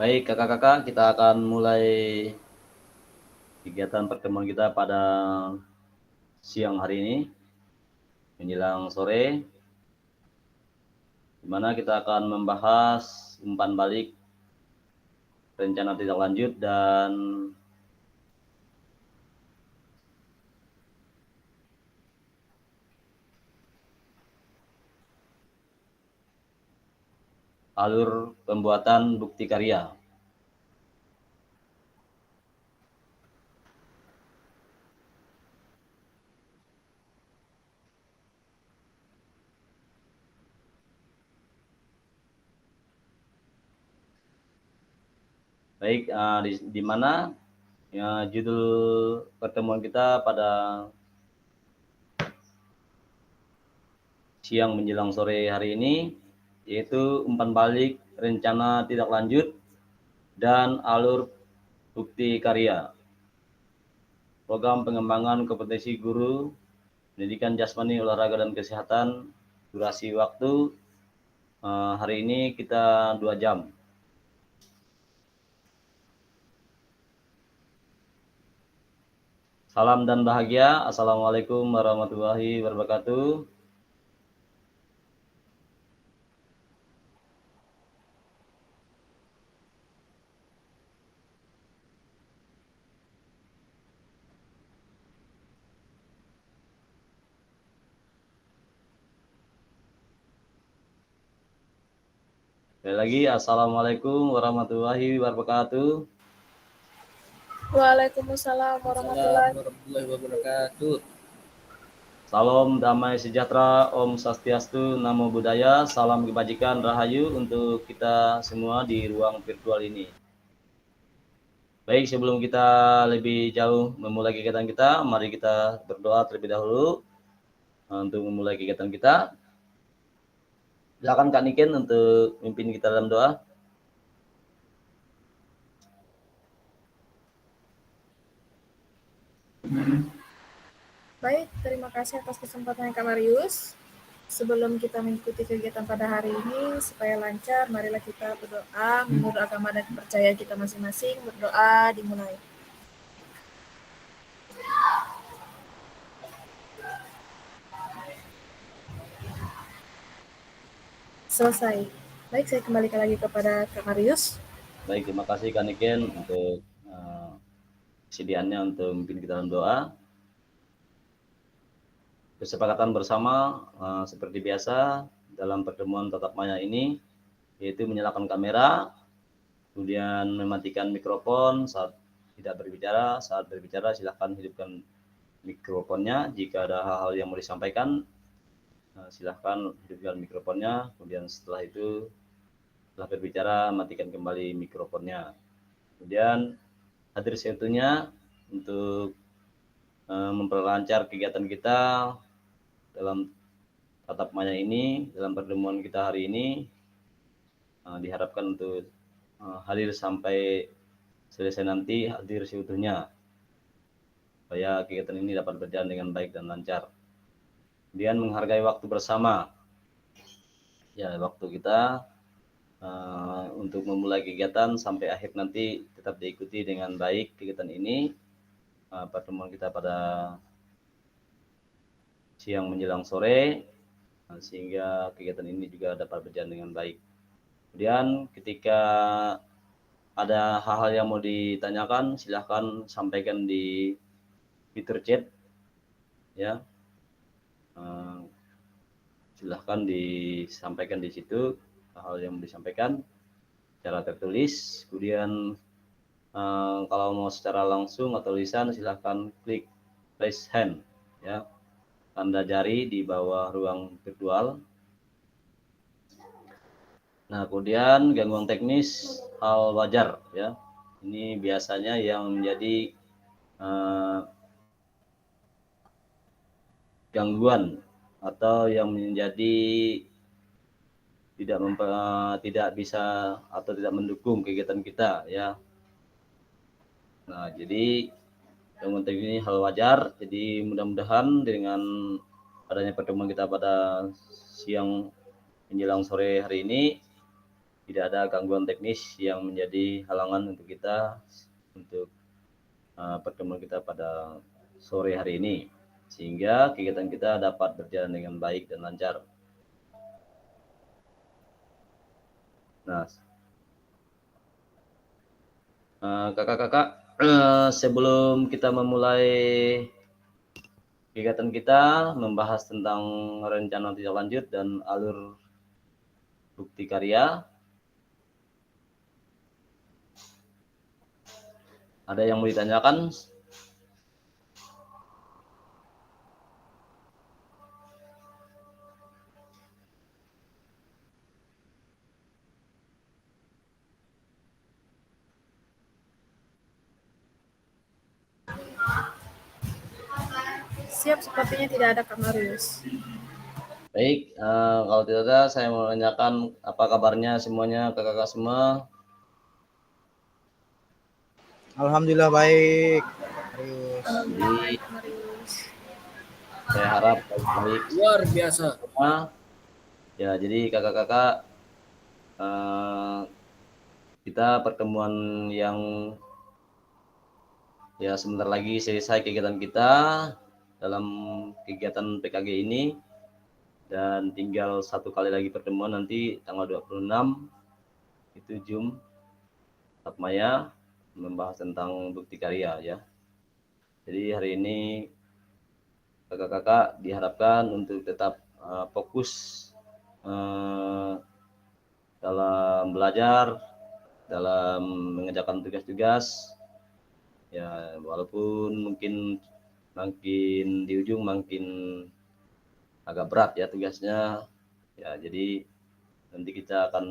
Baik, kakak-kakak, kita akan mulai kegiatan pertemuan kita pada siang hari ini, menjelang sore, di mana kita akan membahas umpan balik, rencana tindak lanjut, dan alur pembuatan bukti karya. Baik, di mana ya, judul pertemuan kita pada siang menjelang sore hari ini, yaitu umpan balik, rencana tindak lanjut, dan alur bukti karya. Program pengembangan kompetensi guru, pendidikan jasmani, olahraga, dan kesehatan. Durasi waktu hari ini kita 2 jam. Salam dan bahagia. Assalamualaikum warahmatullahi wabarakatuh. Sekali lagi, assalamualaikum warahmatullahi wabarakatuh. Waalaikumsalam warahmatullahi wabarakatuh. Salam damai sejahtera, Om Swastiastu, Namo Buddhaya, salam kebajikan, rahayu untuk kita semua di ruang virtual ini. Baik, sebelum kita lebih jauh memulai kegiatan kita, mari kita berdoa terlebih dahulu untuk memulai kegiatan kita. Silakan Kak Niken untuk memimpin kita dalam doa. Baik, terima kasih atas kesempatannya Kak Marius. Sebelum kita mengikuti kegiatan pada hari ini, supaya lancar, marilah kita berdoa menurut agama dan kepercayaan kita masing-masing. Berdoa dimulai. Selesai. Baik, saya kembalikan lagi kepada Kak Marius. Baik, terima kasih Kak Niken untuk kesediaannya untuk memimpin kita dalam doa. Kesepakatan bersama seperti biasa dalam pertemuan tatap maya ini, yaitu menyalakan kamera, kemudian mematikan mikrofon saat tidak berbicara. Saat berbicara silahkan hidupkan mikrofonnya. Jika ada hal-hal yang mau disampaikan, silahkan hidupkan mikrofonnya. Kemudian setelah itu, setelah berbicara, matikan kembali mikrofonnya. Kemudian hadir seutuhnya untuk memperlancar kegiatan kita dalam tatap maya ini, dalam pertemuan kita hari ini. Diharapkan untuk hadir sampai selesai nanti, hadir seutuhnya, supaya kegiatan ini dapat berjalan dengan baik dan lancar. Kemudian menghargai waktu bersama, ya, waktu kita untuk memulai kegiatan sampai akhir nanti tetap diikuti dengan baik kegiatan ini. Pertemuan kita pada siang menjelang sore, sehingga kegiatan ini juga dapat berjalan dengan baik. Kemudian ketika ada hal-hal yang mau ditanyakan, silahkan sampaikan di fitur chat, ya. Silahkan disampaikan di situ hal yang mau disampaikan secara tertulis. Kemudian kalau mau secara langsung atau lisan, silahkan klik raise hand, ya, tanda jari di bawah ruang virtual. Nah, kemudian gangguan teknis hal wajar, ya. Ini biasanya yang menjadi gangguan atau yang menjadi tidak bisa atau tidak mendukung kegiatan kita, ya. Nah, jadi gangguan teknis ini hal wajar. Jadi mudah-mudahan dengan adanya pertemuan kita pada siang menjelang sore hari ini, tidak ada gangguan teknis yang menjadi halangan untuk kita untuk pertemuan kita pada sore hari ini, sehingga kegiatan kita dapat berjalan dengan baik dan lancar. Nah, kakak-kakak, sebelum kita memulai kegiatan kita membahas tentang rencana tindak lanjut dan alur bukti karya, ada yang mau ditanyakan? Siap, sepertinya tidak ada Kak Marius. Baik, kalau tidak ada, saya mau menanyakan apa kabarnya semuanya, kakak-kakak semua. Alhamdulillah baik. Alhamdulillah baik Kak Marius. Saya harap baik-baik. Luar biasa. Ya, jadi kakak-kakak, kita pertemuan yang ya sebentar lagi selesai kegiatan kita dalam kegiatan PKG ini, dan tinggal satu kali lagi pertemuan nanti tanggal 26 itu Jumat Maya membahas tentang bukti karya ya. Jadi hari ini kakak-kakak diharapkan untuk tetap fokus dalam belajar, dalam mengerjakan tugas-tugas ya, walaupun mungkin makin di ujung makin agak berat ya tugasnya ya. Jadi nanti kita akan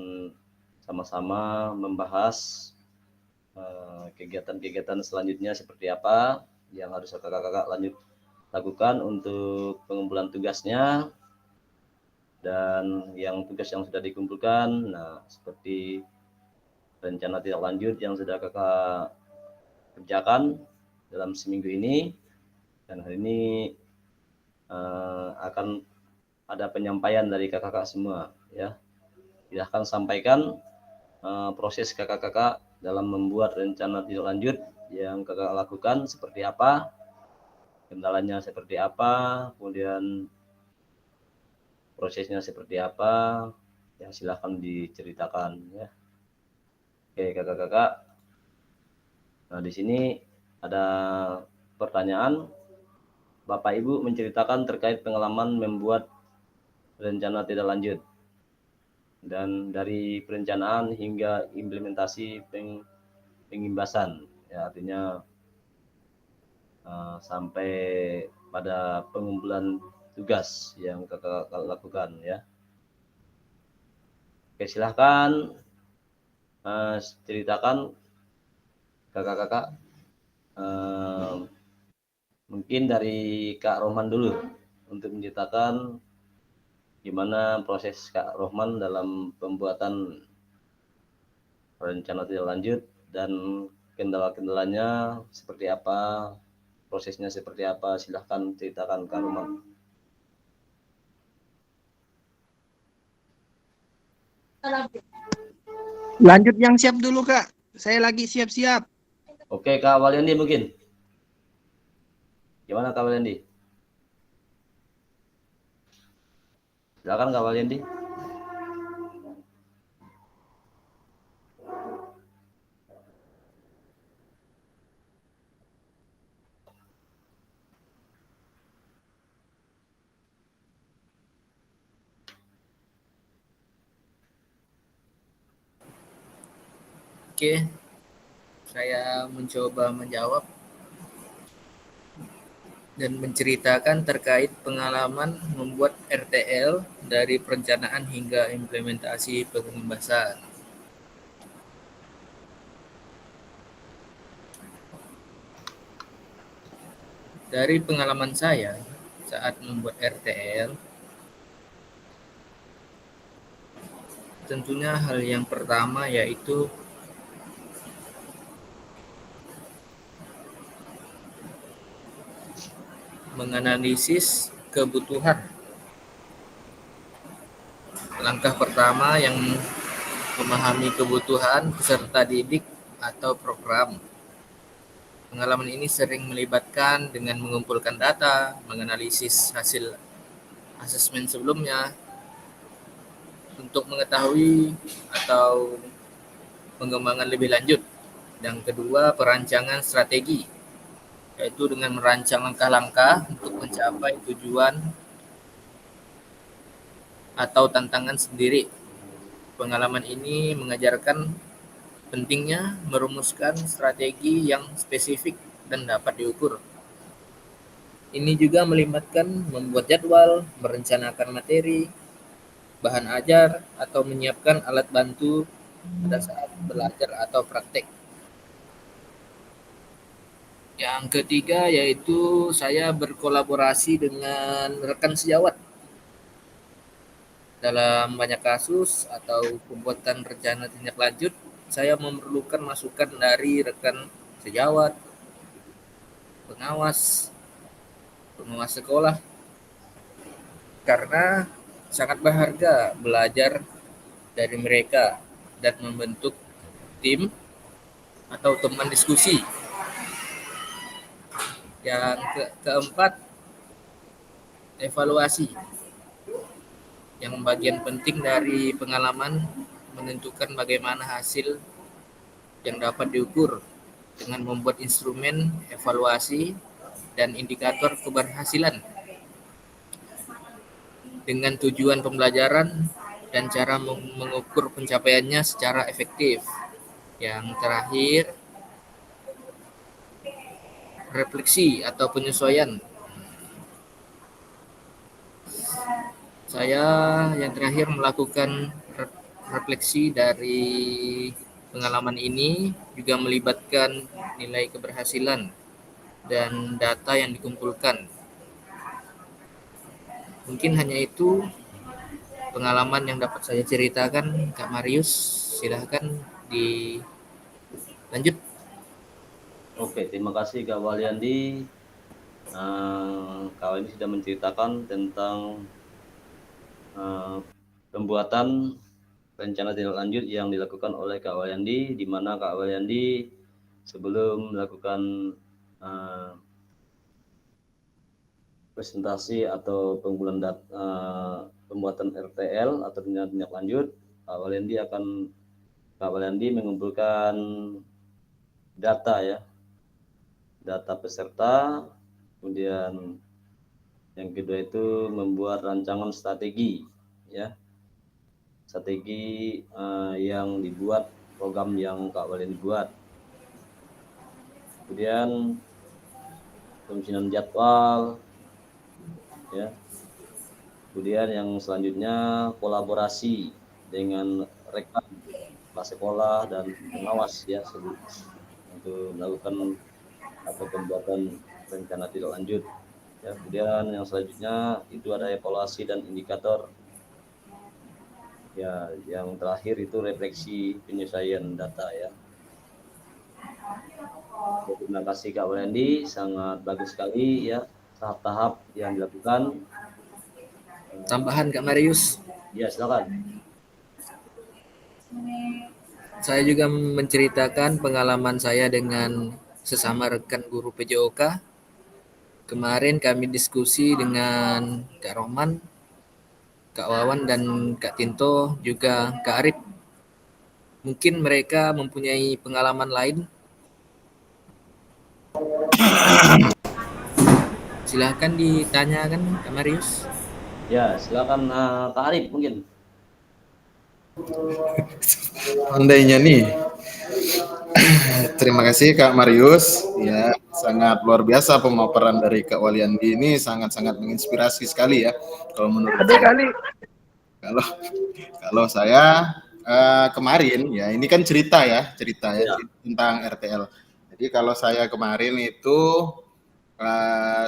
sama-sama membahas kegiatan-kegiatan selanjutnya seperti apa yang harus kakak-kakak lanjut lakukan untuk pengumpulan tugasnya, dan yang tugas yang sudah dikumpulkan, nah seperti rencana tindak lanjut yang sudah kakak kerjakan dalam seminggu ini, dan hari ini akan ada penyampaian dari kakak-kakak semua ya. Silahkan sampaikan proses kakak-kakak dalam membuat rencana tindak lanjut yang kakak lakukan seperti apa, kendalanya seperti apa, kemudian prosesnya seperti apa ya, silahkan diceritakan ya. Oke kakak-kakak, nah di sini ada pertanyaan. Bapak Ibu menceritakan terkait pengalaman membuat rencana tindak lanjut dan dari perencanaan hingga implementasi pengimbasan ya, artinya sampai pada pengumpulan tugas yang kakak lakukan ya. Oke, silahkan ceritakan kakak-kakak. Mungkin dari Kak Rohman dulu untuk menceritakan gimana proses Kak Rohman dalam pembuatan rencana tindak lanjut dan kendala-kendalanya seperti apa, prosesnya seperti apa. Silahkan ceritakan Kak Rohman. Lanjut yang siap dulu Kak. Saya lagi siap-siap. Oke Kak Waliandi mungkin. Gimana Kak Waliandi? Silakan Kak Waliandi. Oke, saya mencoba menjawab dan menceritakan terkait pengalaman membuat RTL dari perencanaan hingga implementasi pengimbasan. Dari pengalaman saya saat membuat RTL, tentunya hal yang pertama yaitu menganalisis kebutuhan. Langkah pertama yang memahami kebutuhan peserta didik atau program. Pengalaman ini sering melibatkan dengan mengumpulkan data, menganalisis hasil asesmen sebelumnya untuk mengetahui atau pengembangan lebih lanjut. Yang kedua, perancangan strategi, yaitu dengan merancang langkah-langkah untuk mencapai tujuan atau tantangan sendiri. Pengalaman ini mengajarkan pentingnya merumuskan strategi yang spesifik dan dapat diukur. Ini juga melibatkan membuat jadwal, merencanakan materi, bahan ajar, atau menyiapkan alat bantu pada saat belajar atau praktek. Yang ketiga yaitu saya berkolaborasi dengan rekan sejawat. Dalam banyak kasus atau pembuatan rencana tindak lanjut, saya memerlukan masukan dari rekan sejawat, pengawas sekolah, karena sangat berharga belajar dari mereka dan membentuk tim atau teman diskusi. Yang keempat, evaluasi. Yang bagian penting dari pengalaman menentukan bagaimana hasil yang dapat diukur dengan membuat instrumen evaluasi dan indikator keberhasilan dengan tujuan pembelajaran dan cara mengukur pencapaiannya secara efektif. Yang terakhir, refleksi atau penyesuaian. Saya yang terakhir melakukan refleksi dari pengalaman ini juga melibatkan nilai keberhasilan dan data yang dikumpulkan. Mungkin hanya itu pengalaman yang dapat saya ceritakan, Kak Marius. Silahkan dilanjut. Oke, terima kasih Kak Waliandi. Kak Waliandi sudah menceritakan tentang pembuatan rencana tindak lanjut yang dilakukan oleh Kak Waliandi, di mana Kak Waliandi sebelum melakukan presentasi atau pembuatan RTL atau rencana tindak lanjut, Kak Waliandi mengumpulkan data ya, data peserta, kemudian yang kedua itu membuat rancangan strategi ya, strategi yang dibuat, program yang Kak Waliandi buat, kemudian penyusunan jadwal ya, kemudian yang selanjutnya kolaborasi dengan rekan kelas sekolah dan pengawas ya untuk melakukan atau pembuatan rencana tindak lanjut ya. Kemudian yang selanjutnya itu ada evaluasi dan indikator ya. Yang terakhir itu refleksi penyesuaian data ya. Terima kasih Kak Waliandi, sangat bagus sekali ya tahap-tahap yang dilakukan. Tambahan Kak Marius. Ya silakan. Saya juga menceritakan pengalaman saya dengan sesama rekan guru PJOK. Kemarin kami diskusi dengan Kak Roman, Kak Wawan, dan Kak Tinto, juga Kak Arif. Mungkin mereka mempunyai pengalaman lain. Silahkan ditanyakan Kak Marius. Ya silakan Kak Arif mungkin. Andainya nih. Terima kasih Kak Marius, ya sangat luar biasa pemaparan dari Kak Waliandi ini, sangat-sangat menginspirasi sekali ya. Kalau menurut saya, kalau saya kemarin ya, ini kan cerita ya tentang RTL. Jadi kalau saya kemarin itu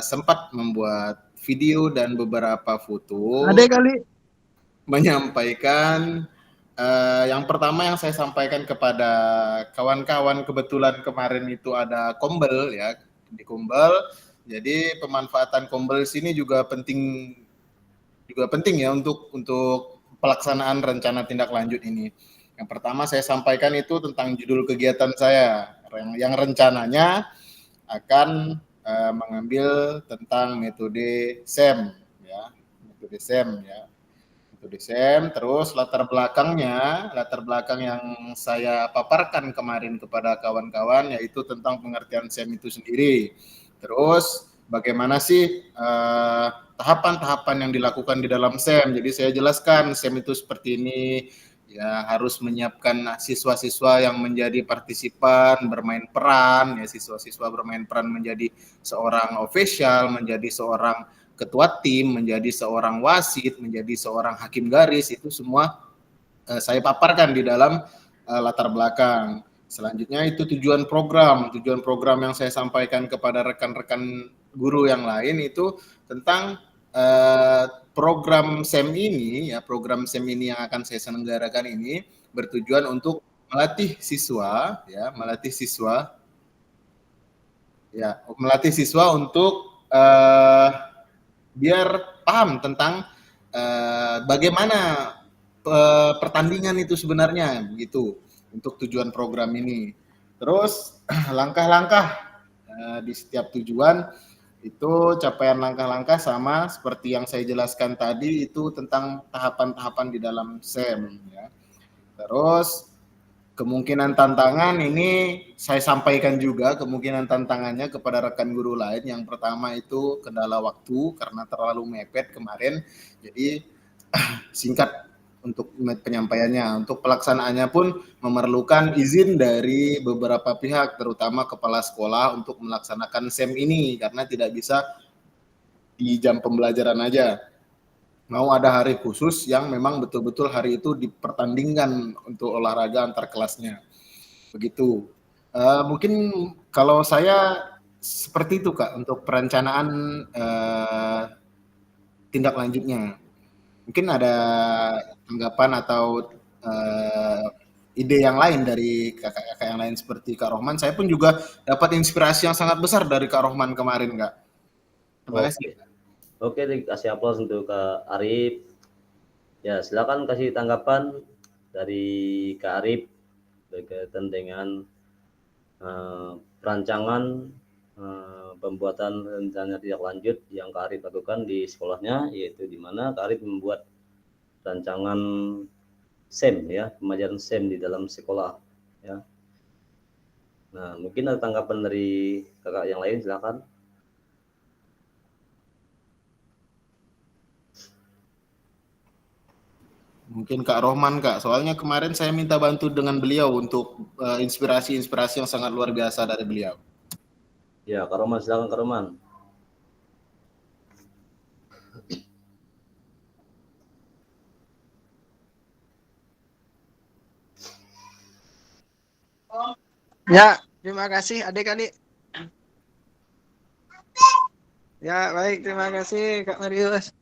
sempat membuat video dan beberapa foto menyampaikan. Yang pertama yang saya sampaikan kepada kawan-kawan, kebetulan kemarin itu ada Kombel ya, di Kombel. Jadi pemanfaatan Kombel sini juga penting ya untuk pelaksanaan rencana tindak lanjut ini. Yang pertama saya sampaikan itu tentang judul kegiatan saya yang rencananya akan mengambil tentang metode SEM ya, metode SEM ya. Metode SEM, terus latar belakang yang saya paparkan kemarin kepada kawan-kawan yaitu tentang pengertian SEM itu sendiri. Terus bagaimana sih tahapan-tahapan yang dilakukan di dalam SEM. Jadi saya jelaskan SEM itu seperti ini, ya harus menyiapkan siswa-siswa yang menjadi partisipan, bermain peran, ya siswa-siswa bermain peran menjadi seorang official, menjadi seorang ketua tim, menjadi seorang wasit, menjadi seorang hakim garis, itu semua saya paparkan di dalam latar belakang. Selanjutnya itu tujuan program yang saya sampaikan kepada rekan-rekan guru yang lain itu tentang program SEM ini yang akan saya selenggarakan ini bertujuan untuk melatih siswa untuk biar paham tentang bagaimana pertandingan itu sebenarnya begitu untuk tujuan program ini. Terus langkah-langkah di setiap tujuan itu capaian langkah-langkah sama seperti yang saya jelaskan tadi itu tentang tahapan-tahapan di dalam SEM ya. Terus kemungkinan tantangan ini saya sampaikan juga kemungkinan tantangannya kepada rekan guru lain. Yang pertama itu kendala waktu karena terlalu mepet kemarin. Jadi singkat untuk penyampaiannya. Untuk pelaksanaannya pun memerlukan izin dari beberapa pihak, terutama kepala sekolah untuk melaksanakan SEM ini karena tidak bisa di jam pembelajaran aja. Mau ada hari khusus yang memang betul-betul hari itu dipertandingkan untuk olahraga antar kelasnya. Begitu. Mungkin kalau saya seperti itu Kak untuk perencanaan tindak lanjutnya. Mungkin ada tanggapan atau ide yang lain dari kakak-kakak yang lain seperti Kak Rohman. Saya pun juga dapat inspirasi yang sangat besar dari Kak Rohman kemarin, Kak. Terima kasih. Oke, dikasih aplaus untuk Kak Arif. Ya, silakan kasih tanggapan dari Kak Arif berkaitan dengan perancangan pembuatan rencana tindak lanjut yang Kak Arif lakukan di sekolahnya, yaitu di mana Kak Arif membuat rancangan SEM ya, pembelajaran SEM di dalam sekolah ya. Nah, mungkin ada tanggapan dari kakak yang lain, silakan. Mungkin Kak Rohman, Kak. Soalnya kemarin saya minta bantu dengan beliau untuk inspirasi-inspirasi yang sangat luar biasa dari beliau. Ya, Kak Roman, silakan Kak Roman. Ya, terima kasih adik-adik. Ya, baik, terima kasih Kak Marius.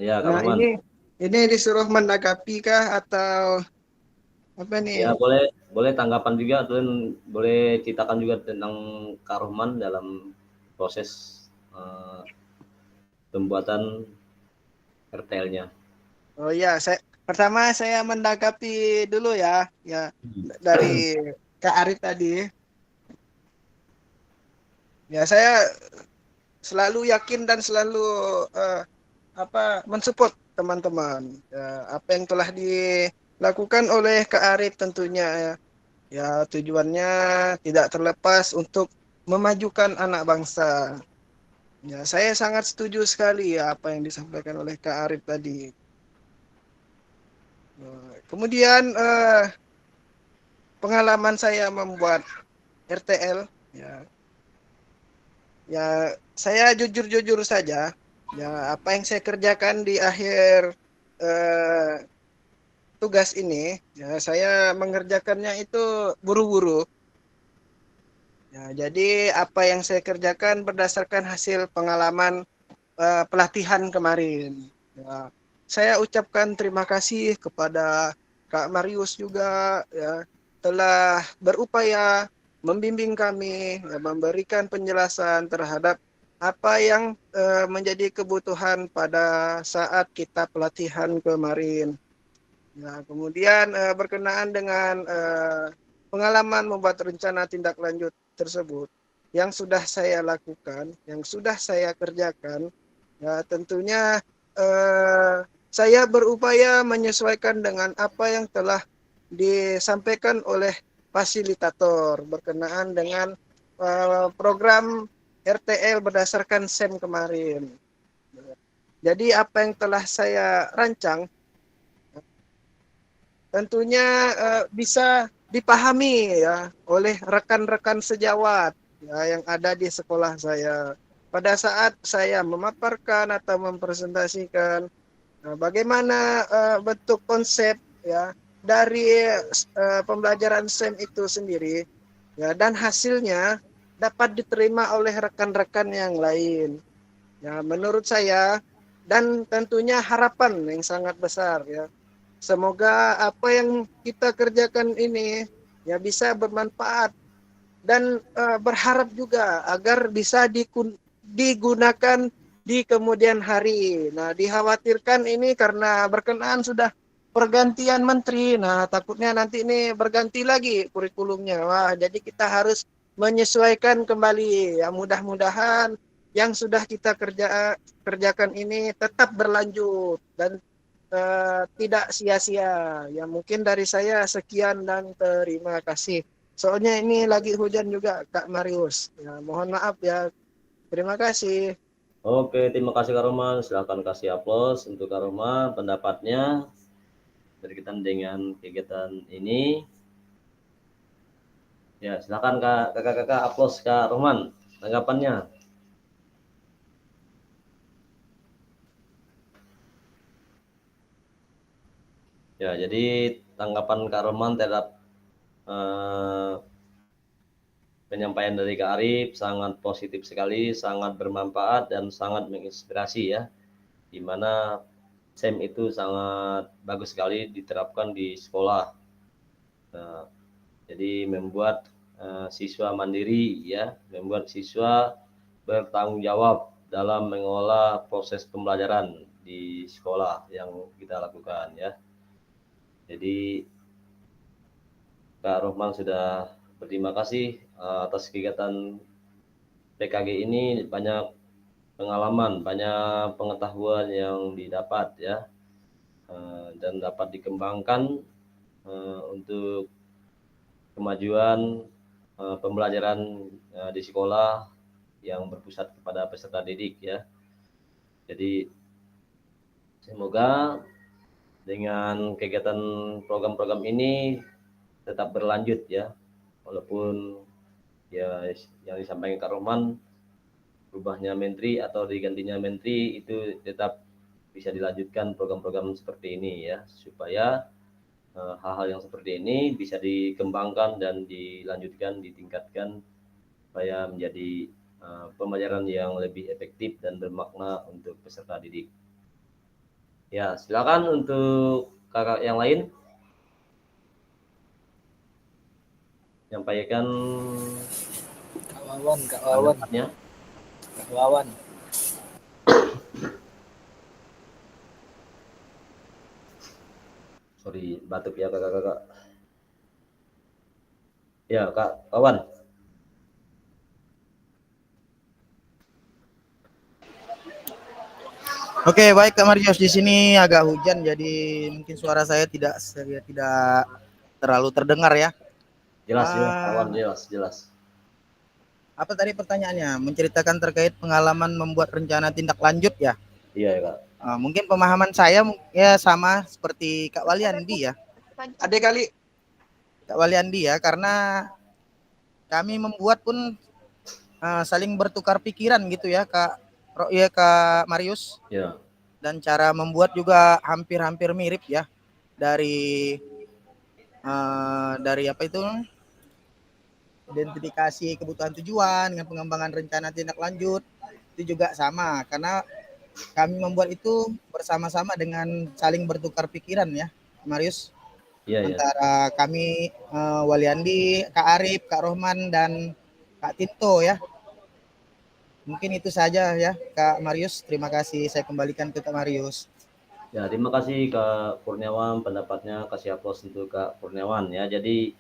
Ya, Kak Nah, Roman. ini disuruh menanggapi kah atau apa nih? Ya, boleh tanggapan juga, dan boleh ceritakan juga tentang Kak Roman dalam proses pembuatan RTL-nya. Oh ya, pertama saya menanggapi dulu ya dari Kak Arif tadi. Ya, saya selalu yakin dan selalu mensupport teman-teman. Ya, apa yang telah dilakukan oleh Kak Arif tentunya ya tujuannya tidak terlepas untuk memajukan anak bangsa. Ya, saya sangat setuju sekali ya apa yang disampaikan oleh Kak Arif tadi. Kemudian pengalaman saya membuat RTL ya saya jujur saja ya apa yang saya kerjakan di akhir tugas ini ya saya mengerjakannya itu buru-buru ya jadi apa yang saya kerjakan berdasarkan hasil pengalaman pelatihan kemarin ya, saya ucapkan terima kasih kepada Kak Marius juga ya telah berupaya membimbing kami ya, memberikan penjelasan terhadap apa yang menjadi kebutuhan pada saat kita pelatihan kemarin. Nah, kemudian berkenaan dengan pengalaman membuat rencana tindak lanjut tersebut yang sudah saya lakukan, yang sudah saya kerjakan, ya tentunya saya berupaya menyesuaikan dengan apa yang telah disampaikan oleh fasilitator berkenaan dengan program RTL berdasarkan SEM kemarin. Jadi apa yang telah saya rancang tentunya bisa dipahami ya oleh rekan-rekan sejawat ya, yang ada di sekolah saya. Pada saat saya memaparkan atau mempresentasikan bagaimana bentuk konsep ya dari pembelajaran SEM itu sendiri ya, dan hasilnya dapat diterima oleh rekan-rekan yang lain. Ya, menurut saya dan tentunya harapan yang sangat besar ya. Semoga apa yang kita kerjakan ini ya bisa bermanfaat dan berharap juga agar bisa digunakan di kemudian hari. Nah, dikhawatirkan ini karena berkenaan sudah pergantian menteri. Nah, takutnya nanti ini berganti lagi kurikulumnya. Wah, jadi kita harus menyesuaikan kembali. Ya, mudah-mudahan yang sudah kita kerjakan ini tetap berlanjut dan tidak sia-sia. Ya mungkin dari saya sekian dan terima kasih. Soalnya ini lagi hujan juga Kak Marius. Ya, mohon maaf ya. Terima kasih. Oke, terima kasih Kak Roman. Silakan kasih aplaus untuk Kak Roman pendapatnya berkaitan dengan kegiatan ini. Ya, silakan kakak-kakak aplaus Kak Roman tanggapannya. Ya, jadi tanggapan Kak Roman terhadap penyampaian dari Kak Arif sangat positif sekali, sangat bermanfaat dan sangat menginspirasi ya. Di mana SEM itu sangat bagus sekali diterapkan di sekolah. Nah, jadi membuat siswa mandiri ya, membuat siswa bertanggung jawab dalam mengelola proses pembelajaran di sekolah yang kita lakukan ya. Jadi Kak Rohman sudah berterima kasih atas kegiatan PKG ini, banyak pengalaman, banyak pengetahuan yang didapat ya, dan dapat dikembangkan untuk kemajuan pembelajaran di sekolah yang berpusat kepada peserta didik ya. Jadi semoga dengan kegiatan program-program ini tetap berlanjut ya, walaupun ya yang disampaikan Kak Roman berubahnya menteri atau digantinya menteri itu tetap bisa dilanjutkan program-program seperti ini ya, supaya hal-hal yang seperti ini bisa dikembangkan dan dilanjutkan, ditingkatkan supaya menjadi pembelajaran yang lebih efektif dan bermakna untuk peserta didik. Ya, silakan untuk kakak yang lain menyampaikan Kak Wawan, pendapatnya. Kak Wawan. Sorry, batuk ya kakak-kakak. Ya, Kak Wawan. Oke, baik Kak Marius, di sini agak hujan jadi mungkin suara saya tidak terlalu terdengar ya. Jelas ya, Kawan, jelas. Apa tadi pertanyaannya? Menceritakan terkait pengalaman membuat rencana tindak lanjut ya? Iya ya Kak. Mungkin pemahaman saya ya sama seperti Kak Waliandi ya. Adik kali. Kak Waliandi ya, karena kami membuat pun saling bertukar pikiran gitu ya Kak Marius. Ya. Dan cara membuat juga hampir-hampir mirip ya, dari apa itu, identifikasi kebutuhan tujuan dengan pengembangan rencana tindak lanjut itu juga sama, karena kami membuat itu bersama-sama dengan saling bertukar pikiran ya Marius. Iya, antara kami Waliandi, Kak Arif, Kak Rohman dan Kak Tinto ya. Mungkin itu saja ya Kak Marius. Terima kasih, saya kembalikan ke Kak Marius. Ya, terima kasih Kak Kurniawan pendapatnya, kasih aplaus untuk Kak Kurniawan ya. Jadi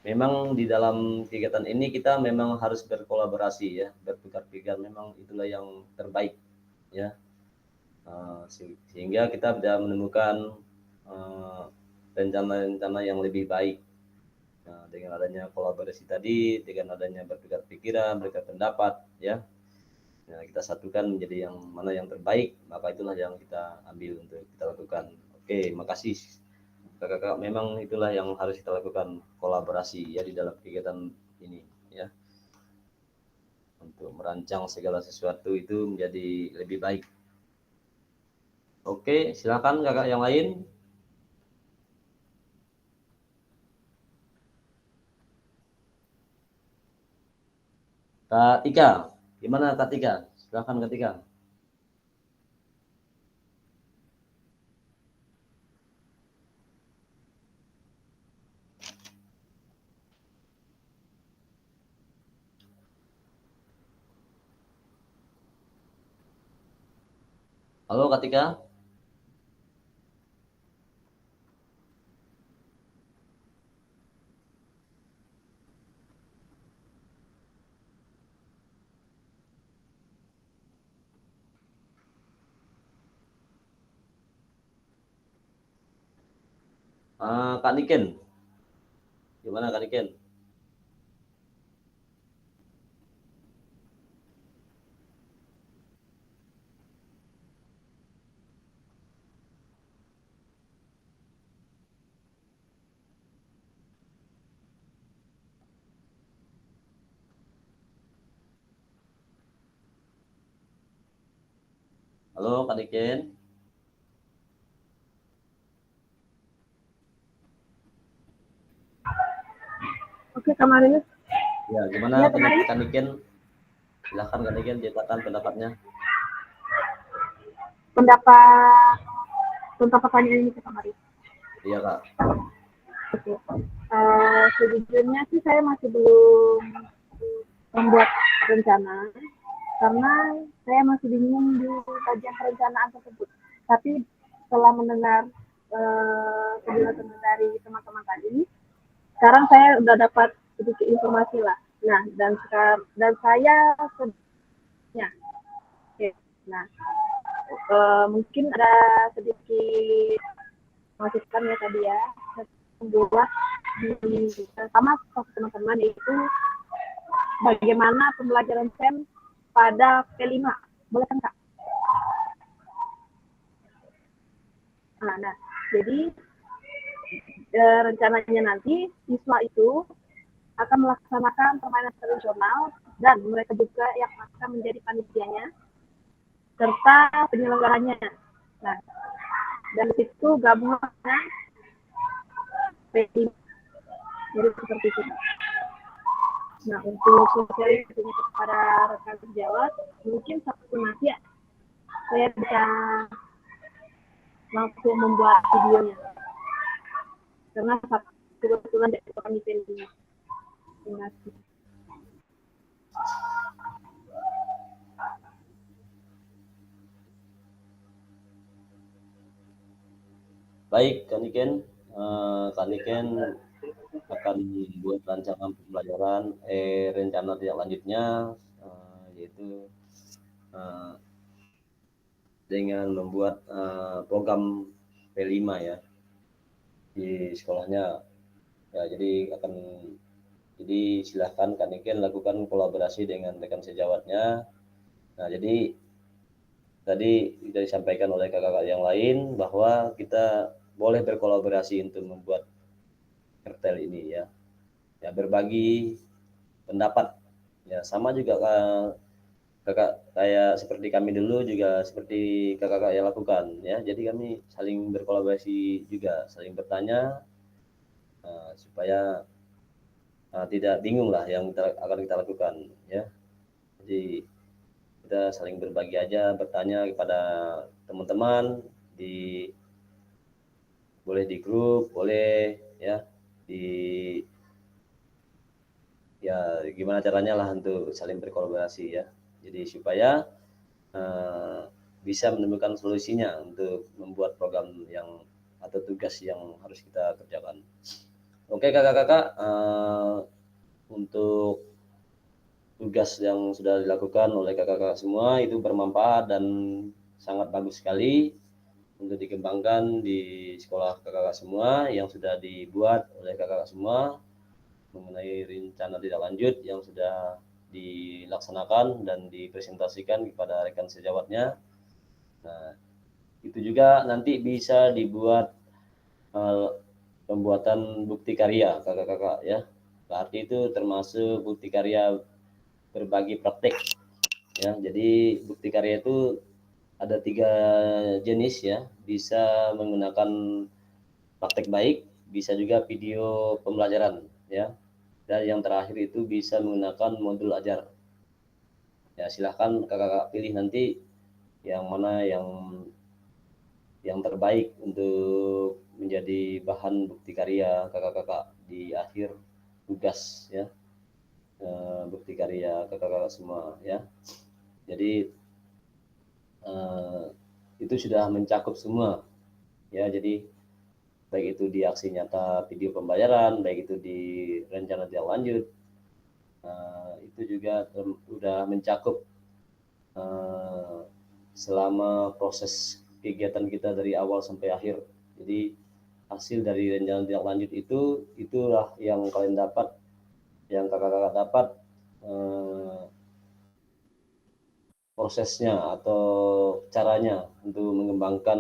memang di dalam kegiatan ini kita memang harus berkolaborasi ya, bertukar pikiran, memang itulah yang terbaik ya. Sehingga kita bisa menemukan rencana-rencana yang lebih baik. Nah, dengan adanya kolaborasi tadi, dengan adanya bertukar pikiran, bertukar pendapat ya. Nah, kita satukan menjadi yang mana yang terbaik, maka itulah yang kita ambil untuk kita lakukan. Oke, makasih kakak-kakak. Memang itulah yang harus kita lakukan, kolaborasi ya di dalam kegiatan ini ya, untuk merancang segala sesuatu itu menjadi lebih baik. Oke, silakan kakak yang lain. Kak Tika, gimana Kak Tika? Silakan Kak Tika. Halo Kak Tika. Kak Niken, gimana Kak Niken? Halo Kak Niken. Oke, Kak Marius. Ya, gimana Iya, Kak Marius. Kak Niken? Silakan Kak Niken ceritakan pendapatnya. Pendapat tentang pertanyaan ini, Kak Marius. Iya Kak. Oke. Sejujurnya sih saya masih belum membuat rencana karena saya masih bingung di bagian perencanaan tersebut. Tapi setelah mendengar penjelasan dari teman-teman tadi, sekarang saya udah dapat sedikit informasi lah. Nah, dan saya sebenarnya, oke. Nah, mungkin ada sedikit masukan ya tadi ya, membuat sama teman-teman yaitu bagaimana pembelajaran STEM pada P5. Boleh kan, Kak? Nah, jadi rencananya nanti siswa itu akan melaksanakan permainan tradisional dan mereka juga yang akan menjadi panitianya serta penyelenggaranya. Nah, dan itu gabungannya P5. Jadi seperti itu. Nah, untuk sosialisasinya kepada rekan sejawat, mungkin Sabtu nanti ya, saya bisa langsung membuat videonya. Karena kebetulan dari kami pending. Terima kasih. Baik, Kak Niken. Kak Niken akan membuat rancangan pembelajaran rencana tindak lanjutnya yaitu dengan membuat program P5 ya di sekolahnya ya. Jadi silahkan Kak Niken lakukan kolaborasi dengan rekan sejawatnya. Nah, jadi tadi sudah disampaikan oleh kakak-kakak yang lain bahwa kita boleh berkolaborasi untuk membuat kartel ini ya. Ya, berbagi pendapat ya, sama juga kakak kayak seperti kami dulu juga seperti kakak-kakak yang lakukan ya. Jadi kami saling berkolaborasi juga, saling bertanya supaya tidak bingung lah yang akan kita lakukan ya. Jadi kita saling berbagi aja, bertanya kepada teman-teman boleh di grup, boleh ya di ya gimana caranya lah untuk saling berkolaborasi ya. Jadi supaya bisa menemukan solusinya untuk membuat program yang atau tugas yang harus kita kerjakan. Oke kakak-kakak, untuk tugas yang sudah dilakukan oleh kakak-kakak semua itu bermanfaat dan sangat bagus sekali untuk dikembangkan di sekolah kakak-kakak semua yang sudah dibuat oleh kakak-kakak semua mengenai rencana tindak lanjut yang sudah dilaksanakan dan dipresentasikan kepada rekan sejawatnya. Nah, itu juga nanti bisa dibuat pembuatan bukti karya kakak-kakak ya. Berarti itu termasuk bukti karya berbagi praktek ya. Jadi bukti karya itu ada 3 jenis ya, bisa menggunakan praktek baik, bisa juga video pembelajaran ya, dan yang terakhir itu bisa menggunakan modul ajar ya. Silahkan kakak-kakak pilih nanti yang mana yang terbaik untuk menjadi bahan bukti karya kakak-kakak di akhir tugas ya, bukti karya kakak-kakak semua ya. Jadi itu sudah mencakup semua ya. Jadi baik itu di aksi nyata video pembayaran, baik itu di rencana tindak lanjut, itu juga sudah mencakup selama proses kegiatan kita dari awal sampai akhir. Jadi hasil dari rencana tindak lanjut itulah yang kalian dapat, yang kakak-kakak dapat prosesnya atau caranya untuk mengembangkan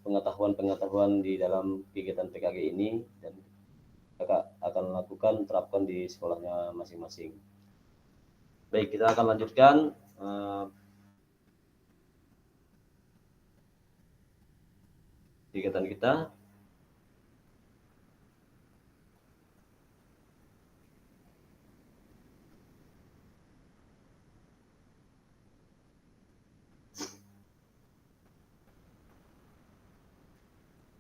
pengetahuan-pengetahuan di dalam kegiatan PKG ini, dan kakak akan lakukan terapkan di sekolahnya masing-masing. Baik, kita akan lanjutkan kegiatan kita.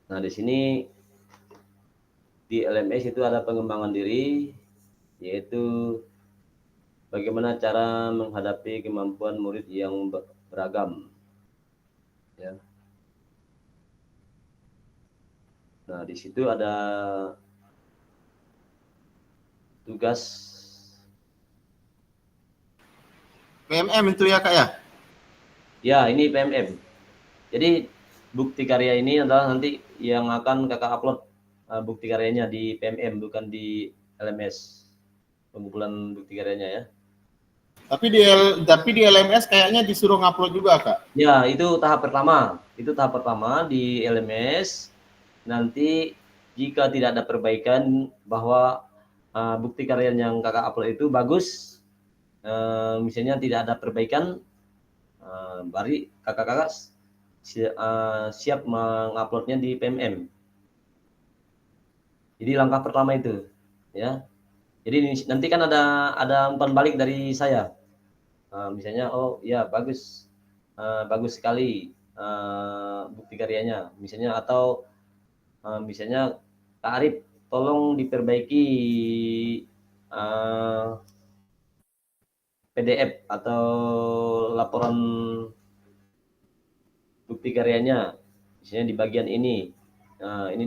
Nah, di sini di LMS itu ada pengembangan diri, yaitu bagaimana cara menghadapi kemampuan murid yang beragam. Ya. Nah, di situ ada tugas PMM itu ya Kak ya? ya, ini PMM. Jadi bukti karya ini adalah nanti yang akan kakak upload bukti karyanya di PMM, bukan di LMS, pengumpulan bukti karyanya ya. Tapi di LMS kayaknya disuruh ngupload juga Kak. Ya, itu tahap pertama. Itu tahap pertama di LMS. Nanti jika tidak ada perbaikan bahwa bukti karya yang kakak upload itu bagus, misalnya tidak ada perbaikan, baru kakak-kakak siap menguploadnya di PMM. Jadi langkah pertama itu, ya. Jadi nanti kan ada umpan balik dari saya. Misalnya, oh ya bagus, bagus sekali bukti karyanya, misalnya, atau misalnya Kak Arif tolong diperbaiki PDF atau laporan bukti karyanya, misalnya di bagian ini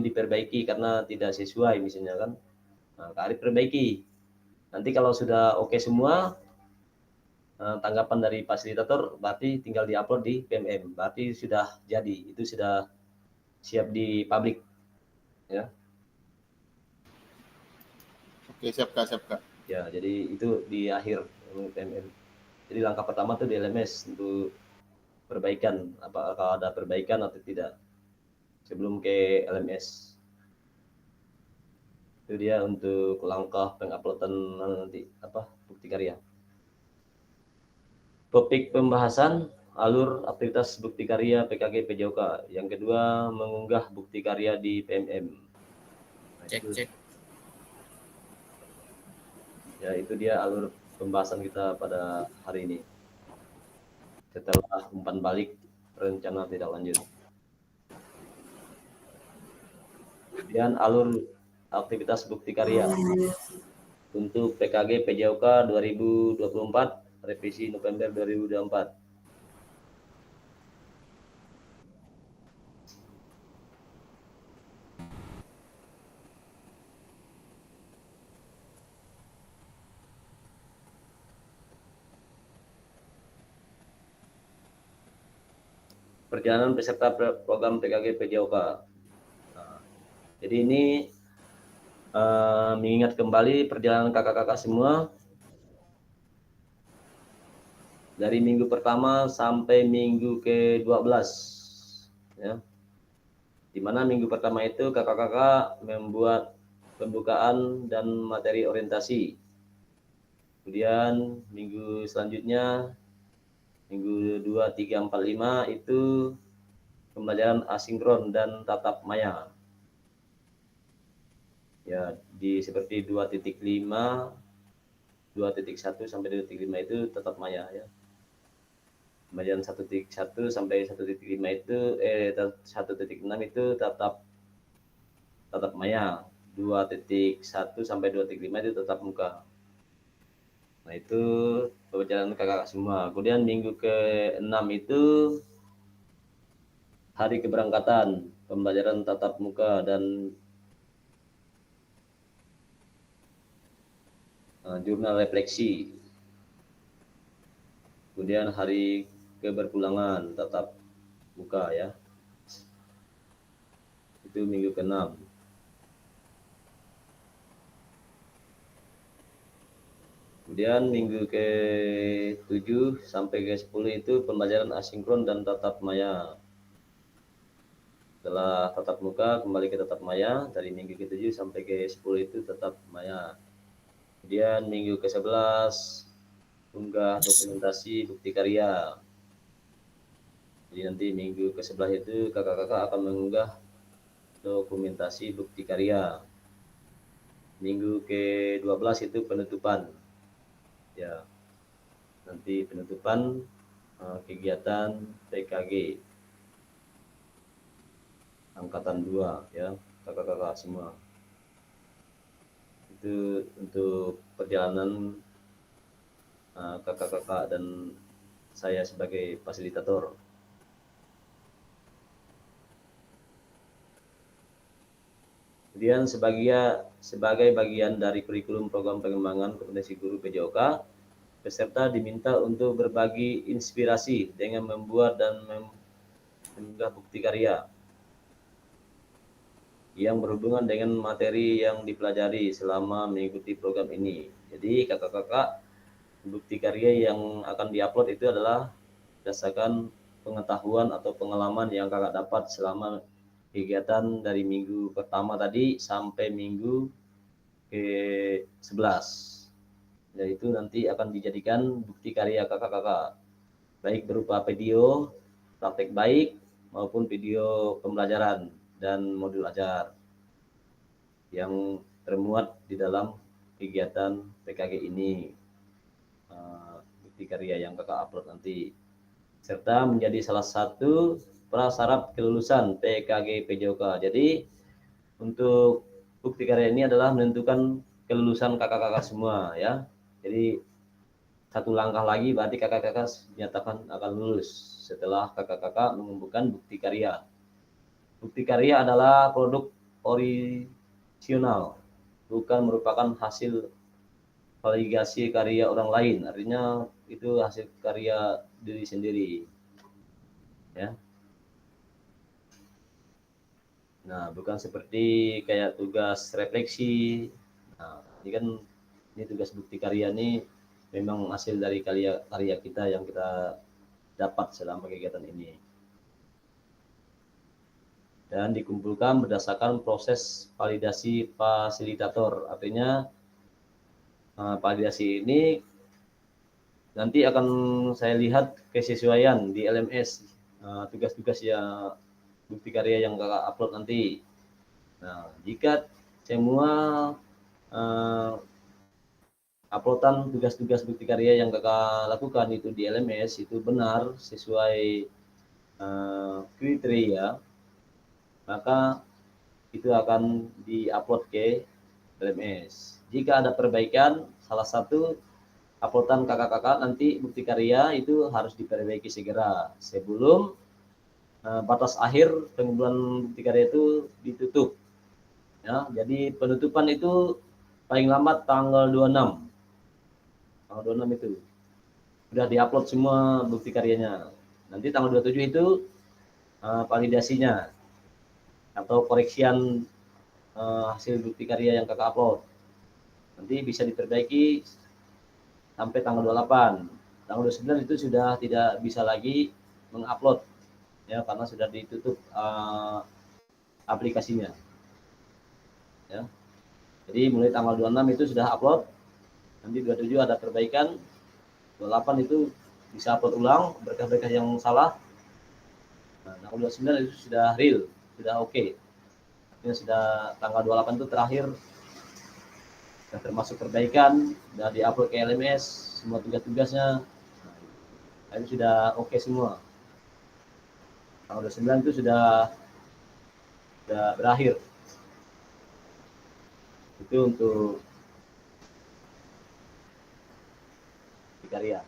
diperbaiki karena tidak sesuai misalnya kan. Nah, Kak Arif perbaiki. Nanti kalau sudah oke semua, tanggapan dari fasilitator, berarti tinggal diupload di PMM, berarti sudah jadi, itu sudah siap di publik ya. Oke, siap Kak. Ya, jadi itu di akhir PMM. Jadi langkah pertama tuh di LMS untuk perbaikan, apakah ada perbaikan atau tidak sebelum ke LMS. Itu dia untuk langkah penguploadan nanti bukti karya. Topik pembahasan alur aktivitas bukti karya PKG PJOK. Yang kedua, mengunggah bukti karya di PMM. Cek. Ya, itu dia alur pembahasan kita pada hari ini. Setelah umpan balik rencana tindak lanjut. Kemudian alur aktivitas bukti karya untuk PKG PJOK 2024 revisi November 2024. perjalanan peserta program PKG PJOK. Nah, jadi ini mengingat kembali perjalanan kakak-kakak semua dari minggu pertama sampai minggu ke-12, ya. Di mana minggu pertama itu kakak-kakak membuat pembukaan dan materi orientasi. Kemudian minggu selanjutnya, minggu 2, 3, 4, 5 itu pembelajaran asinkron dan tatap maya. Ya, di seperti 2.5, 2.1 sampai 2.5 itu tatap maya ya. Pembelajaran 1.1 sampai 1.5 itu 1.6 itu tatap maya. 2.1 sampai 2.5 itu tatap muka. Nah, itu pembelajaran kakak semua. Kemudian minggu ke-6 itu hari keberangkatan, pembelajaran tatap muka dan jurnal refleksi. Kemudian hari keberpulangan tatap muka ya. Itu minggu ke-6. Kemudian minggu ke-7 sampai ke-10 itu pembelajaran asinkron dan tatap maya. Setelah tatap muka kembali ke tatap maya, dari minggu ke-7 sampai ke-10 itu tatap maya. Kemudian minggu ke-11 unggah dokumentasi bukti karya. Jadi nanti minggu ke-11 itu kakak-kakak akan mengunggah dokumentasi bukti karya. Minggu ke-12 itu penutupan. Ya. Nanti penutupan kegiatan PKG angkatan 2 ya, kakak-kakak semua. Itu untuk perjalanan kakak-kakak dan saya sebagai fasilitator. Kemudian sebagai bagian dari kurikulum program pengembangan kompetensi guru PJOK, peserta diminta untuk berbagi inspirasi dengan membuat dan mengunggah bukti karya yang berhubungan dengan materi yang dipelajari selama mengikuti program ini. Jadi kakak-kakak, bukti karya yang akan diupload itu adalah berdasarkan pengetahuan atau pengalaman yang kakak dapat selama kegiatan dari minggu pertama tadi sampai minggu ke-11. Yaitu nanti akan dijadikan bukti karya kakak-kakak, baik berupa video praktek baik maupun video pembelajaran dan modul ajar yang termuat di dalam kegiatan PKG ini. Bukti karya yang kakak upload nanti, serta menjadi salah satu prasyarat kelulusan PKG PJOK. Jadi untuk bukti karya ini adalah menentukan kelulusan kakak-kakak semua ya. Jadi satu langkah lagi berarti kakak-kakak dinyatakan akan lulus setelah kakak-kakak mengumpulkan bukti karya. Bukti karya adalah produk orisinal, bukan merupakan hasil validasi karya orang lain. Artinya itu hasil karya diri sendiri. Ya. Nah, bukan seperti kayak tugas refleksi. Nah, ini tugas bukti karya ini memang hasil dari karya kita yang kita dapat selama kegiatan ini. Dan dikumpulkan berdasarkan proses validasi fasilitator. Artinya validasi ini nanti akan saya lihat kesesuaian di LMS tugas-tugas ya bukti karya yang kakak upload nanti. Nah, jika semua uploadan tugas-tugas bukti karya yang kakak lakukan itu di LMS itu benar sesuai kriteria, maka itu akan diupload ke LMS. Jika ada perbaikan, salah satu uploadan kakak-kakak nanti bukti karya itu harus diperbaiki segera sebelum batas akhir pengumpulan bukti karya itu ditutup. Ya, jadi penutupan itu paling lambat tanggal 26. Tanggal 26 itu sudah diupload semua bukti karyanya. Nanti tanggal 27 itu validasinya atau koreksian hasil bukti karya yang kakak upload. Nanti bisa diperbaiki sampai tanggal 28. Tanggal 29 itu sudah tidak bisa lagi mengupload ya, karena sudah ditutup aplikasinya ya. Jadi mulai tanggal 26 itu sudah upload, nanti 27 ada perbaikan, 28 itu bisa upload ulang berkah-berkah yang salah. Nah, tanggal 29 itu sudah real, sudah oke. Ini sudah tanggal 28 itu terakhir, sudah termasuk perbaikan, sudah diupload ke LMS, semua tugas-tugasnya, nah, itu sudah oke semua. Tanggal 29 itu sudah berakhir. Itu untuk karya.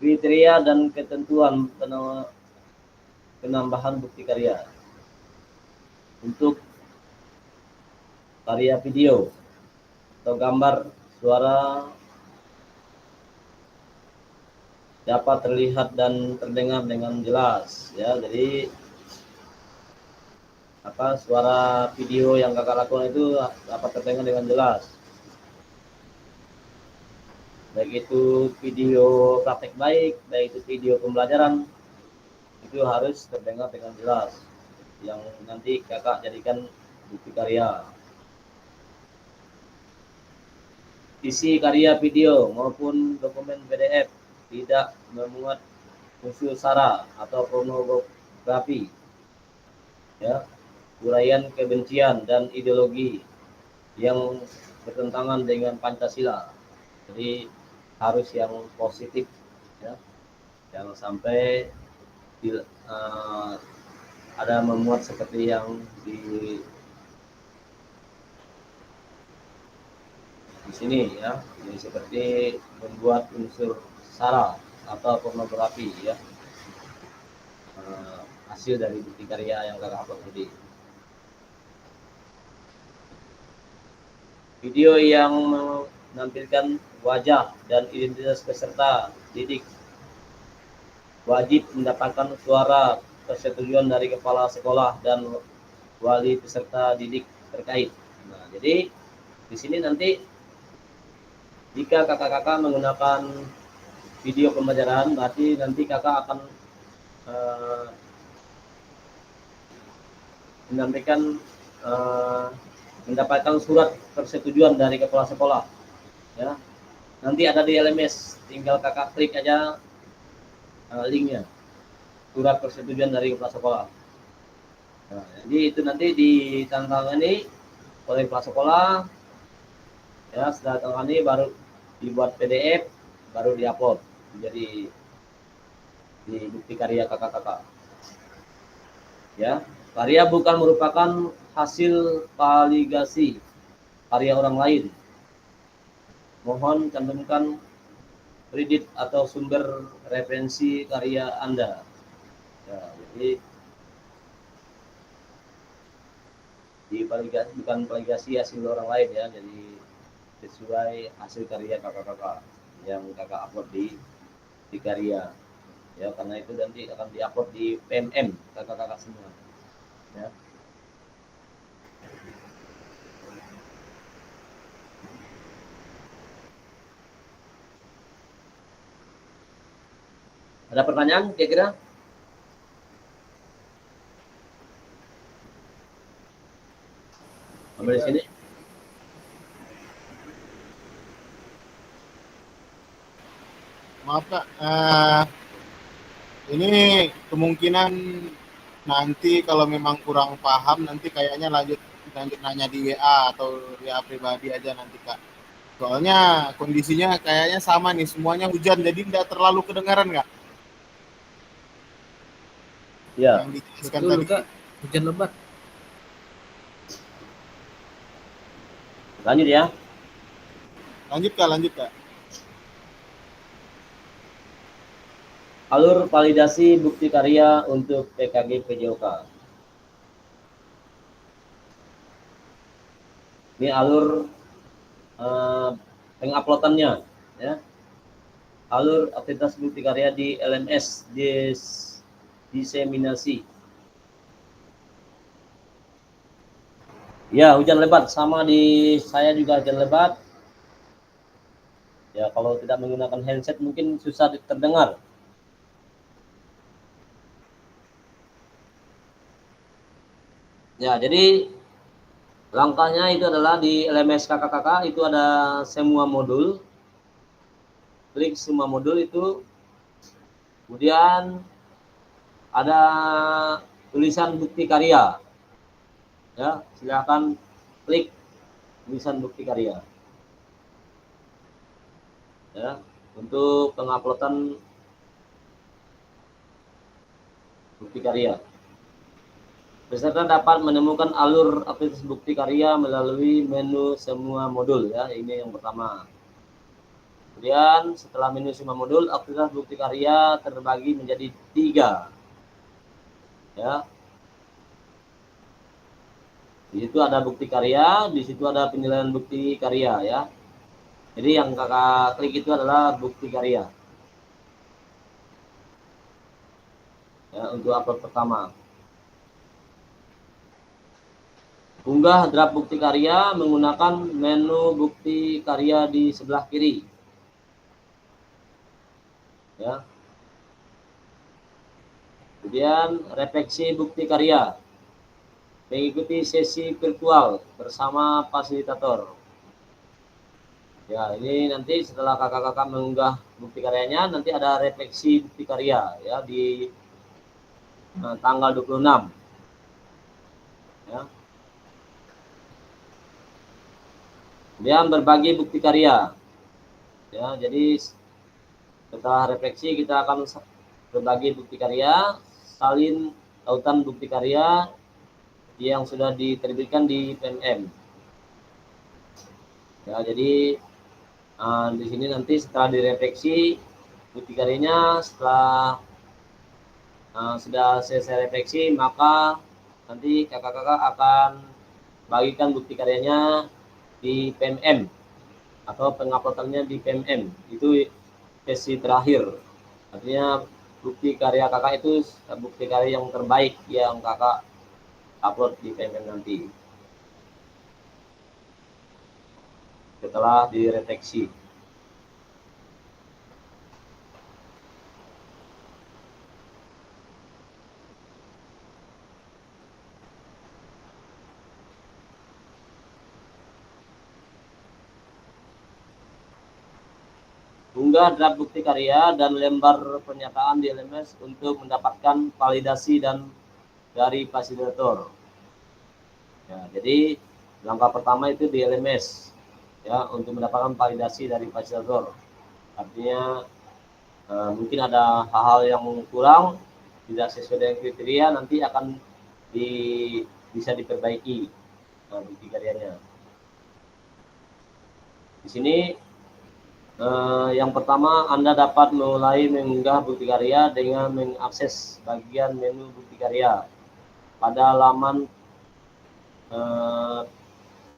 Kriteria dan ketentuan penambahan bukti karya. Untuk karya video atau gambar, suara dapat terlihat dan terdengar dengan jelas ya. Jadi suara video yang kakak lakukan itu dapat terdengar dengan jelas, baik itu video praktek baik itu video pembelajaran, itu harus terdengar dengan jelas, yang nanti kakak jadikan bukti karya. Isi karya video maupun dokumen PDF tidak memuat unsur sara atau pornografi ya, uraian kebencian dan ideologi yang bertentangan dengan Pancasila. Jadi harus yang positif ya, jangan sampai ada memuat seperti yang di sini ya, ini seperti membuat unsur sara atau pornografi ya, hasil dari bukti karya yang kakak upload tadi. Video yang menampilkan wajah dan identitas peserta didik wajib mendapatkan suara persetujuan dari kepala sekolah dan wali peserta didik terkait. Nah, jadi di sini nanti jika kakak-kakak menggunakan video pembelajaran, berarti nanti kakak akan mendapatkan surat persetujuan dari kepala sekolah ya. Nanti ada di LMS, tinggal kakak klik aja linknya, surat persetujuan dari kepala sekolah. Nah, jadi itu nanti ditantangani oleh kepala sekolah ya, setelah tangani baru dibuat PDF, baru diupload jadi di bukti karya kakak-kakak ya. Karya bukan merupakan hasil valigasi karya orang lain. Mohon cantumkan kredit atau sumber referensi karya Anda. Ya, jadi bukan valigasi hasil orang lain ya, jadi sesuai hasil karya kakak-kakak yang kakak upload di karya ya, karena itu nanti akan diupload di PMM kakak-kakak semua ya. Ada pertanyaan kira-kira? Sampai di sini. Maaf Kak, ini kemungkinan nanti kalau memang kurang paham nanti kayaknya lanjut nanya di WA atau WA pribadi aja nanti Kak. Soalnya kondisinya kayaknya sama nih, semuanya hujan jadi tidak terlalu kedengaran Kak. Ya. Yang dijelaskan Betul, tadi. Kak. Hujan lebat. Lanjut ya. Lanjut Kak. Alur validasi bukti karya untuk PKG PJOK. Ini alur penguploadannya ya. alur aktivitas bukti karya di LMS diseminasi. Ya, hujan lebat sama di saya juga hujan lebat. Ya, kalau tidak menggunakan handset mungkin susah terdengar. Ya, jadi langkahnya itu adalah di LMS kakak-kakak itu ada semua modul. Klik semua modul itu. Kemudian ada tulisan bukti karya. Ya, silakan klik tulisan bukti karya. Ya, untuk penguploadan bukti karya. Peserta dapat menemukan alur aktivitas bukti karya melalui menu semua modul, ya. Ini yang pertama. Kemudian setelah menu semua modul, aktivitas bukti karya terbagi menjadi 3. Ya. Di situ ada bukti karya, di situ ada penilaian bukti karya, ya. Jadi yang kakak klik itu adalah bukti karya. Ya, untuk upload pertama. Unggah draft bukti karya menggunakan menu bukti karya di sebelah kiri. Ya. Kemudian refleksi bukti karya. Mengikuti sesi virtual bersama fasilitator. Ya, ini nanti setelah kakak-kakak mengunggah bukti karyanya, nanti ada refleksi bukti karya, ya, di tanggal 26. Ya. Kemudian berbagi bukti karya. Ya, jadi setelah refleksi kita akan berbagi bukti karya, salin tautan bukti karya yang sudah diterbitkan di PMM. Ya, jadi di sini nanti setelah direfleksi bukti karyanya, setelah sudah selesai refleksi, maka nanti kakak-kakak akan bagikan bukti karyanya di PMM atau penguploadannya di PMM. Itu sesi terakhir. Artinya bukti karya kakak itu bukti karya yang terbaik yang kakak upload di PMM nanti setelah direfleksi. Unggah draft bukti karya dan lembar pernyataan di LMS untuk mendapatkan validasi dan dari fasilitator. Ya, jadi langkah pertama itu di LMS, ya, untuk mendapatkan validasi dari fasilitator. Artinya mungkin ada hal-hal yang kurang, tidak sesuai dengan kriteria, nanti akan bisa diperbaiki bukti karyanya. Di sini yang pertama, Anda dapat mulai mengunggah bukti karya dengan mengakses bagian menu bukti karya pada laman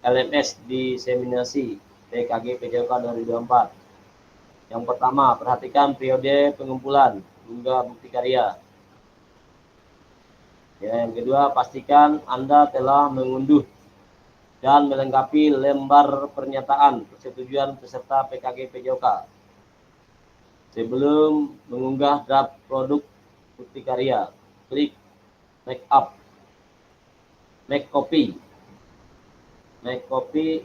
LMS diseminasi PKG PJOK 2024. Yang pertama, perhatikan periode pengumpulan unggah bukti karya. Ya, yang kedua, pastikan Anda telah mengunduh dan melengkapi lembar pernyataan persetujuan peserta PKG PJOK sebelum mengunggah draft produk bukti karya. Klik make copy. Make copy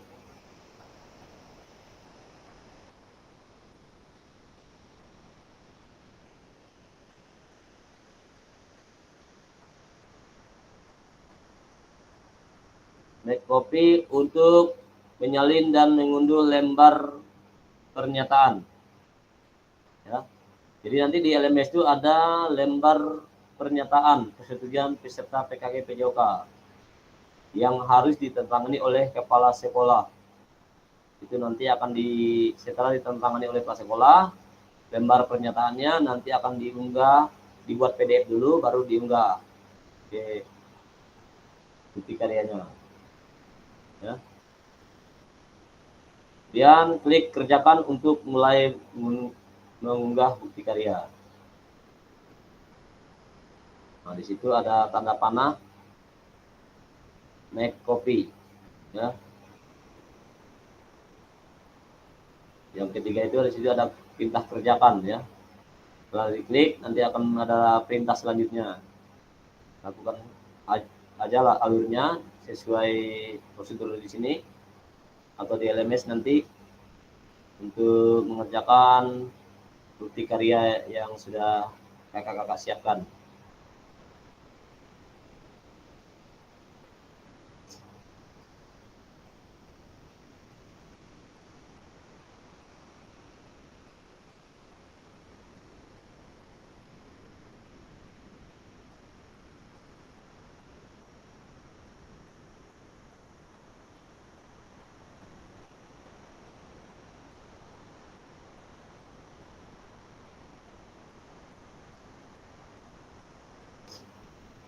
untuk menyalin dan mengunduh lembar pernyataan. Ya. Jadi nanti di LMS itu ada lembar pernyataan persetujuan peserta PKG PJOK yang harus ditandatangani oleh kepala sekolah. Itu nanti akan setelah ditandatangani oleh kepala sekolah, lembar pernyataannya nanti akan diunggah, dibuat PDF dulu, baru diunggah ke bukti karyanya. Ya. Kemudian klik kerjakan untuk mulai mengunggah bukti karya. Nah, di situ ada tanda panah make copy, ya. Yang ketiga itu di situ ada perintah kerjakan, ya. Setelah diklik nanti akan ada perintah selanjutnya. Lakukan aja lah alurnya sesuai prosedur di sini atau di LMS nanti untuk mengerjakan bukti karya yang sudah kakak-kakak siapkan.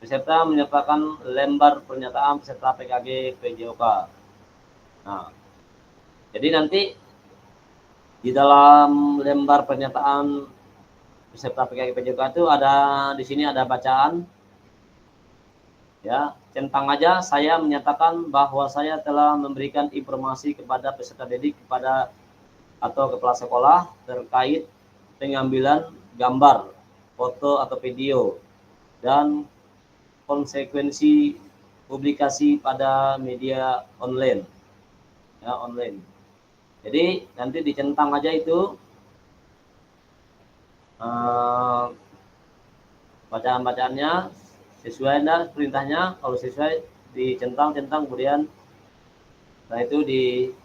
Peserta menyertakan lembar pernyataan peserta PKG PJOK. Nah, jadi nanti di dalam lembar pernyataan peserta PKG PJOK itu ada di sini ada bacaan, ya. Centang aja saya menyatakan bahwa saya telah memberikan informasi kepada peserta didik kepada atau kepala sekolah terkait pengambilan gambar, foto atau video dan konsekuensi publikasi pada media online, ya, online. Jadi nanti dicentang aja itu bacaan-bacaannya sesuai dan perintahnya. Kalau sesuai dicentang kemudian setelah itu di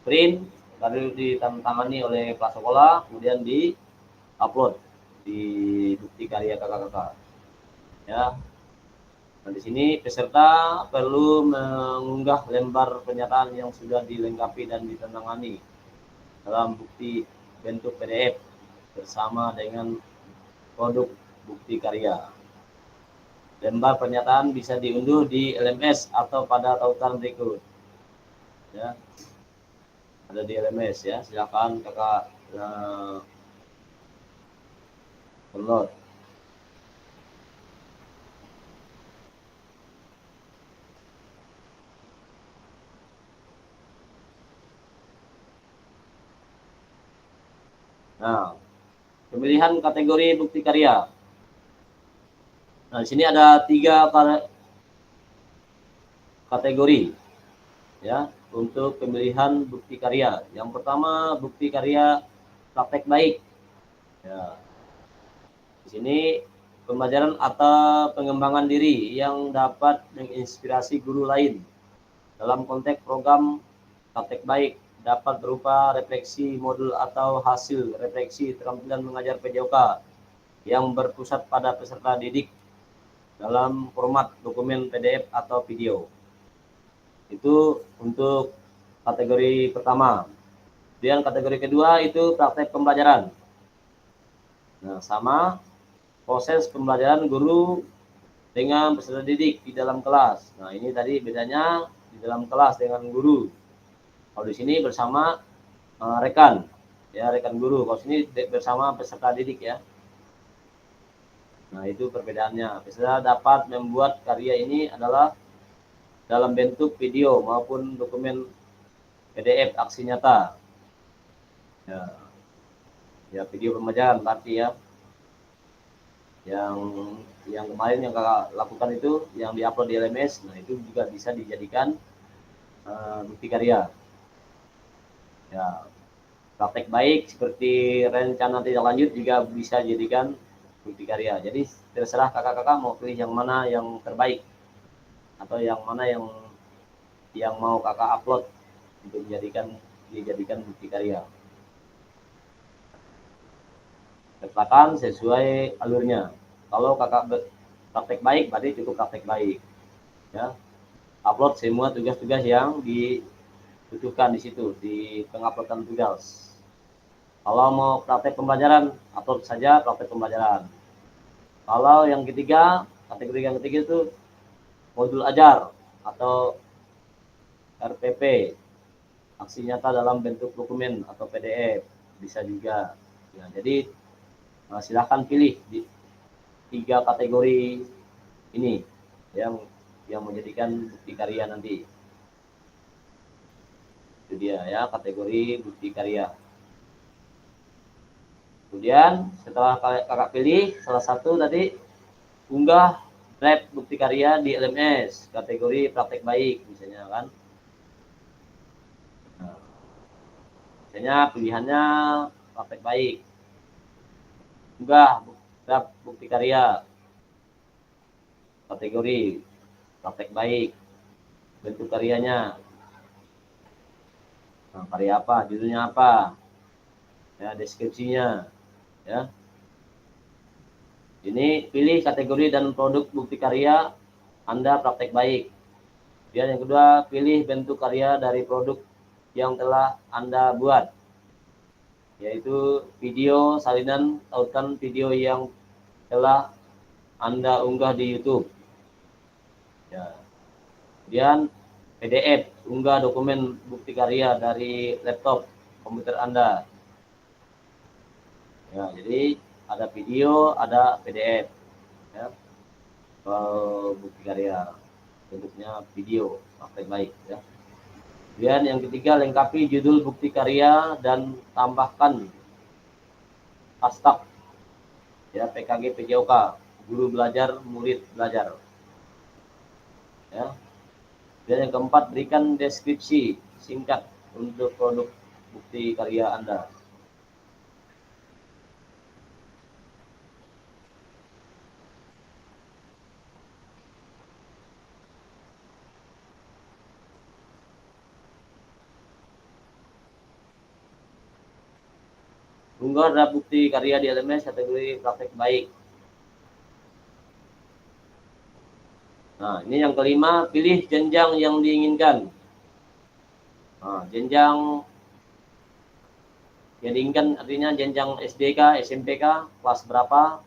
print lalu ditandatangani oleh kepala sekolah kemudian di upload di bukti karya kakak-kakak, ya. Nah, di sini peserta perlu mengunggah lembar pernyataan yang sudah dilengkapi dan ditandatangani dalam bukti bentuk PDF bersama dengan produk bukti karya. Lembar pernyataan bisa diunduh di LMS atau pada tautan berikut, ya. Ada di LMS, ya. Silakan kakak download. Nah, pemilihan kategori bukti karya. Nah, di sini ada 3 kategori, ya, untuk pemilihan bukti karya. Yang pertama, bukti karya praktek baik. Ya. Di sini pembelajaran atau pengembangan diri yang dapat menginspirasi guru lain. Dalam konteks program praktek baik dapat berupa refleksi modul atau hasil refleksi keterampilan mengajar PJOK yang berpusat pada peserta didik dalam format dokumen PDF atau video. Itu untuk kategori pertama. Kemudian kategori kedua itu praktek pembelajaran. Nah, sama proses pembelajaran guru dengan peserta didik di dalam kelas. Nah, ini tadi bedanya di dalam kelas dengan guru. Kalau di sini bersama rekan, ya, rekan guru. Kalau sini bersama peserta didik, ya. Nah, itu perbedaannya. Peserta dapat membuat karya ini adalah dalam bentuk video maupun dokumen PDF aksi nyata. Ya, ya, video pembelajaran berarti, ya. Yang kemarin yang kakak lakukan itu yang diupload di LMS, nah itu juga bisa dijadikan bukti karya. Ya, praktek baik seperti rencana tindak lanjut juga bisa dijadikan bukti karya. Jadi terserah kakak-kakak mau pilih yang mana yang terbaik atau yang mana yang mau kakak upload untuk dijadikan bukti karya. Sertakan sesuai alurnya. Kalau kakak praktek baik berarti cukup praktek baik, ya. Upload semua tugas-tugas yang dibutuhkan di situ di penguploadan tugas. Kalau mau praktek pembelajaran, upload saja praktek pembelajaran. Kalau yang ketiga, kategori yang ketiga itu modul ajar atau RPP, aksi nyata dalam bentuk dokumen atau PDF, bisa juga. Ya, jadi silahkan pilih di 3 kategori ini yang menjadikan bukti karya nanti. Itu dia ya, kategori bukti karya. Kemudian setelah kakak pilih salah satu tadi, unggah draft bukti karya di LMS kategori praktek baik misalnya kan. Nah, misalnya pilihannya praktek baik. Unggah draft bukti karya kategori praktek baik. Bentuk karyanya. Nah, karya apa? Judulnya apa? Ya, deskripsinya. Ya. Ini pilih kategori dan produk bukti karya Anda praktek baik. Dan yang kedua, pilih bentuk karya dari produk yang telah Anda buat, yaitu video salinan tautan video yang telah Anda unggah di YouTube. Ya. Kemudian PDF, unggah dokumen bukti karya dari laptop komputer Anda. Ya, jadi ada video, ada PDF. Ya. Bukti karya bentuknya video praktek baik ya. Kemudian yang ketiga, lengkapi judul bukti karya dan tambahkan hashtag ya PKG PJOK, guru belajar murid belajar ya. Dan yang keempat, berikan deskripsi singkat untuk produk bukti karya Anda. Unggah draft bukti karya di LMS kategori praktek baik. Nah, ini yang kelima, pilih jenjang yang diinginkan. Nah, jenjang yang diinginkan artinya jenjang SDK, SMPK, kelas berapa?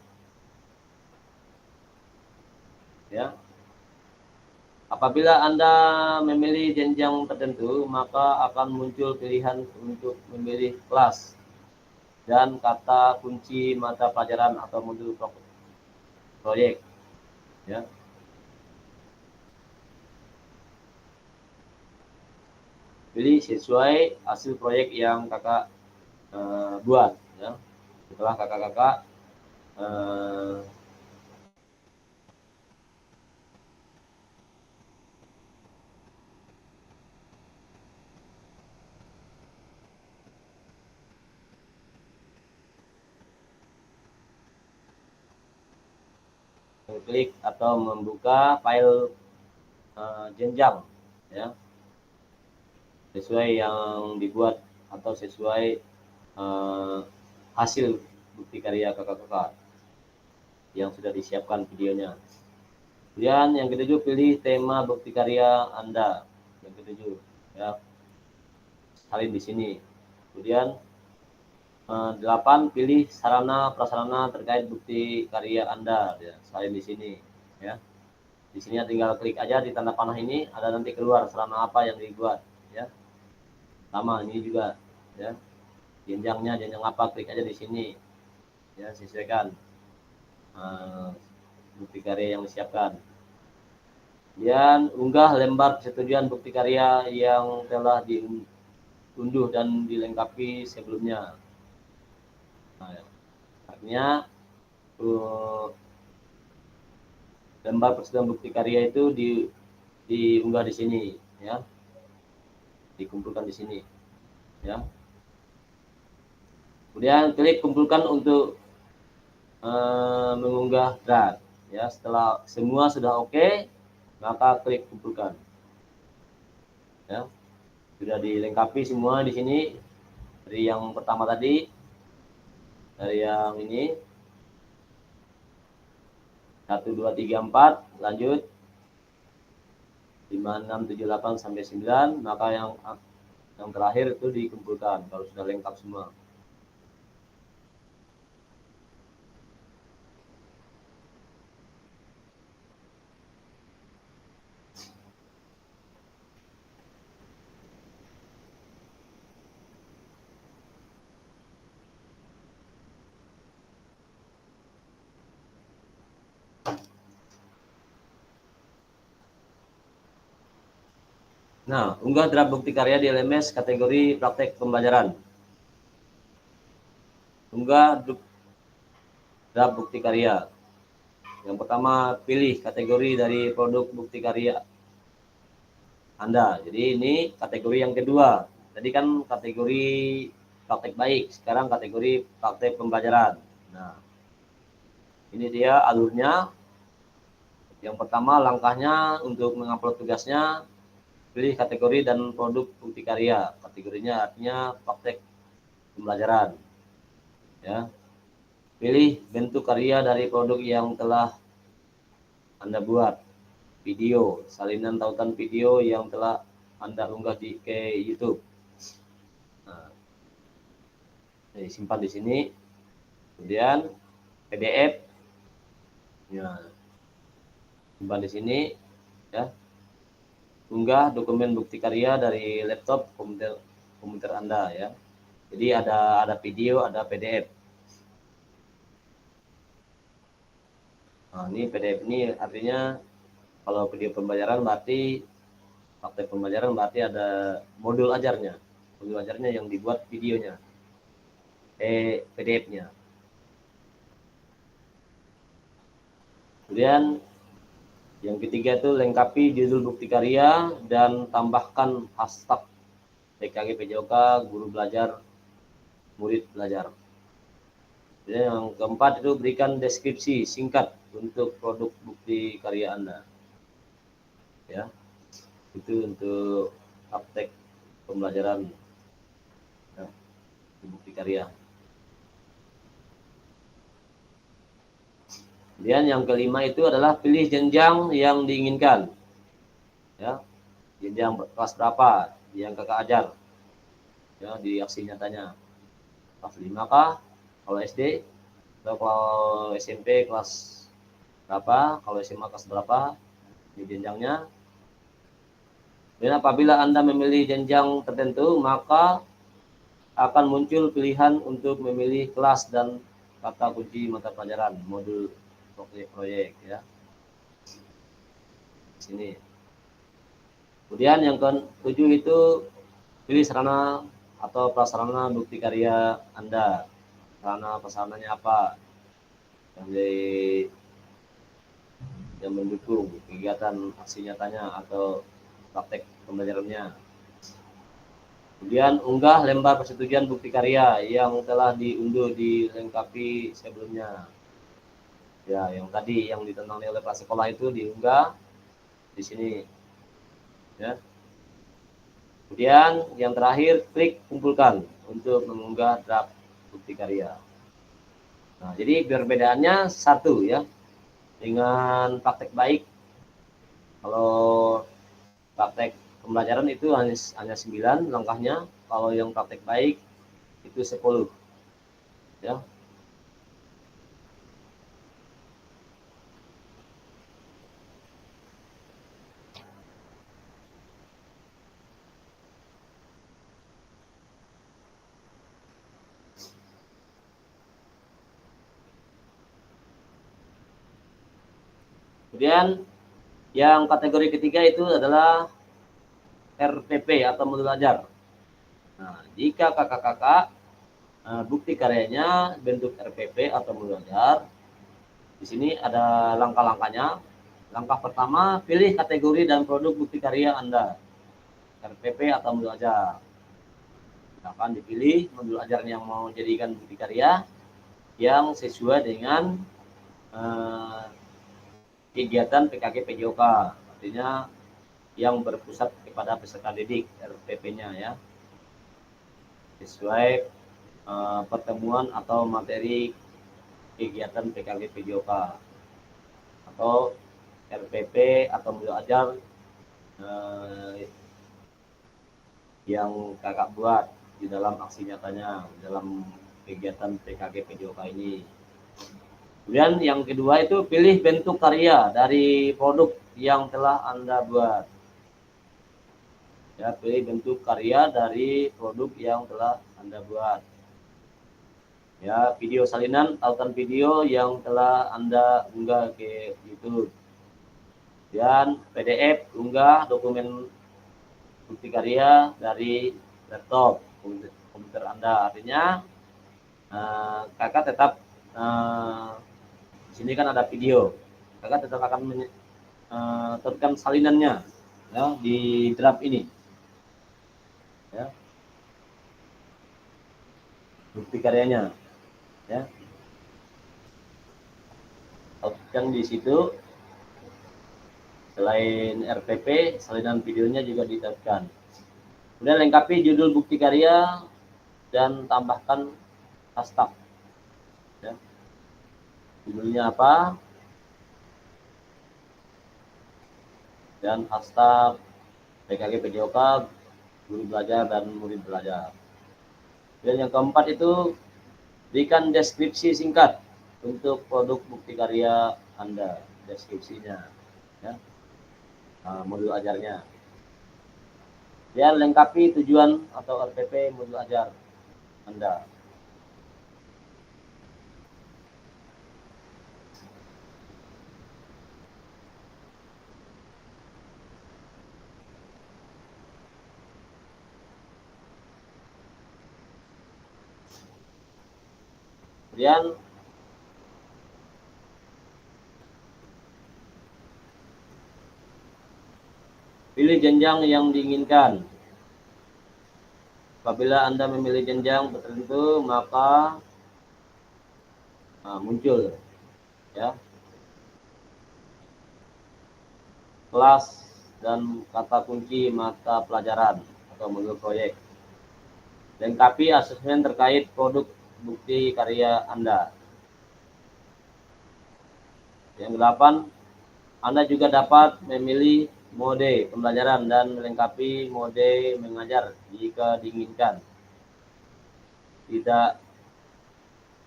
Ya. Apabila Anda memilih jenjang tertentu, maka akan muncul pilihan untuk memilih kelas dan kata kunci mata pelajaran atau modul proyek. Ya. Pilih sesuai hasil proyek yang kakak buat. Ya. Setelah kakak-kakak klik atau membuka file jenjang ya, sesuai yang dibuat atau sesuai hasil bukti karya kakak-kakak yang sudah disiapkan videonya. Kemudian yang ketujuh, pilih tema bukti karya Anda. Yang ketujuh ya, salin di sini. Kemudian 8, pilih sarana prasarana terkait bukti karya Anda, ya, salin di sini ya. Di sini tinggal klik aja di tanda panah ini, ada nanti keluar sarana apa yang dibuat ya. Sama ini juga ya. Jenjangnya jenjang apa, klik aja di sini. Ya, sesuaikan bukti karya yang disiapkan. Kemudian unggah lembar persetujuan bukti karya yang telah diunduh dan dilengkapi sebelumnya. Nah, artinya lembar persetujuan bukti karya itu diunggah di sini ya, dikumpulkan di sini ya. Kemudian klik kumpulkan untuk mengunggah draft ya. Setelah semua sudah oke, maka klik kumpulkan ya. Sudah dilengkapi semua di sini dari yang pertama tadi, dari yang ini 1 2 3 4, lanjut 5 6 7 8 sampai 9, maka yang terakhir itu dikumpulkan kalau sudah lengkap semua. Nah, unggah draft bukti karya di LMS kategori praktek pembelajaran. Unggah draft bukti karya. Yang pertama, pilih kategori dari produk bukti karya Anda. Jadi ini kategori yang kedua. Tadi kan kategori praktek baik, sekarang kategori praktek pembelajaran. Nah, ini dia alurnya. Yang pertama, langkahnya untuk mengupload tugasnya, pilih kategori dan produk bukti karya. Kategorinya artinya praktek pembelajaran. Ya. Pilih bentuk karya dari produk yang telah Anda buat. Video, salinan tautan video yang telah Anda unggah ke YouTube. Nah, simpan di sini. Kemudian PDF, ya, simpan di sini, ya. Unggah dokumen bukti karya dari laptop komputer Anda, ya. Jadi ada video, ada PDF. Nah, ini PDF ini artinya kalau video pembelajaran berarti praktek pembelajaran berarti ada modul ajarnya. Modul ajarnya yang dibuat videonya. PDF-nya. Kemudian yang ketiga itu lengkapi judul bukti karya dan tambahkan hashtag PKG PJOK guru belajar murid belajar. Kemudian yang keempat itu berikan deskripsi singkat untuk produk bukti karya Anda. Ya. Itu untuk praktek pembelajaran, ya, bukti karya. Kemudian yang kelima itu adalah pilih jenjang yang diinginkan. Ya. Jenjang kelas berapa yang kakak ajar. Ya, di aksi nyatanya. Kelas 5 kah? Kalau SD, atau kalau SMP kelas berapa? Kalau SMA kelas berapa? Di jenjangnya. Dan apabila Anda memilih jenjang tertentu, maka akan muncul pilihan untuk memilih kelas dan kata kunci mata pelajaran modul proyek, ya. Sini. Kemudian yang ke-7 itu pilih sarana atau prasarana bukti karya Anda. Sarana prasarananya apa? Yang mendukung kegiatan aksi nyatanya atau praktek pembelajarannya. Kemudian unggah lembar persetujuan bukti karya yang telah diunduh dilengkapi sebelumnya. Ya, yang tadi yang ditentang oleh kepala sekolah itu diunggah di sini. Ya. Kemudian yang terakhir klik kumpulkan untuk mengunggah draft bukti karya. Nah, jadi perbedaannya satu, ya. Dengan praktek baik, kalau praktek pembelajaran itu hanya 9 langkahnya, kalau yang praktek baik itu 10. Ya. Kemudian yang kategori ketiga itu adalah RPP atau modul ajar. Nah, jika kakak-kakak bukti karyanya bentuk RPP atau modul ajar, di sini ada langkah-langkahnya. Langkah pertama, pilih kategori dan produk bukti karya Anda, RPP atau modul ajar. Akan dipilih modul ajar yang mau jadikan bukti karya yang sesuai dengan kegiatan PKG PJOK, artinya yang berpusat kepada peserta didik, RPP-nya, ya, sesuai pertemuan atau materi kegiatan PKG PJOK atau RPP atau modul ajar yang kakak buat di dalam aksi nyatanya dalam kegiatan PKG PJOK ini. Kemudian yang kedua itu pilih bentuk karya dari produk yang telah Anda buat. Ya, pilih bentuk karya dari produk yang telah Anda buat. Ya, video salinan, tautan video yang telah Anda unggah ke YouTube. Dan PDF, unggah dokumen bukti karya dari laptop komputer Anda. Artinya kakak tetap di sini kan ada video, kakak tetap akan tekan salinannya ya di draft ini ya, bukti karyanya ya, yang di situ selain RPP salinan videonya juga ditekan. Kemudian lengkapi judul bukti karya dan tambahkan hashtag ya. Judulnya apa dan hashtag PKG PJOK, guru belajar dan murid belajar. Dan yang keempat itu berikan deskripsi singkat untuk produk bukti karya Anda, deskripsinya ya, modul ajarnya. Dan lengkapi tujuan atau RPP modul ajar Anda. Kemudian pilih jenjang yang diinginkan. Apabila Anda memilih jenjang tertentu, maka muncul ya kelas dan kata kunci mata pelajaran atau modul proyek. Lengkapi asesmen terkait produk bukti karya Anda. Yang 8, Anda juga dapat memilih mode pembelajaran dan melengkapi mode mengajar jika diinginkan. Tidak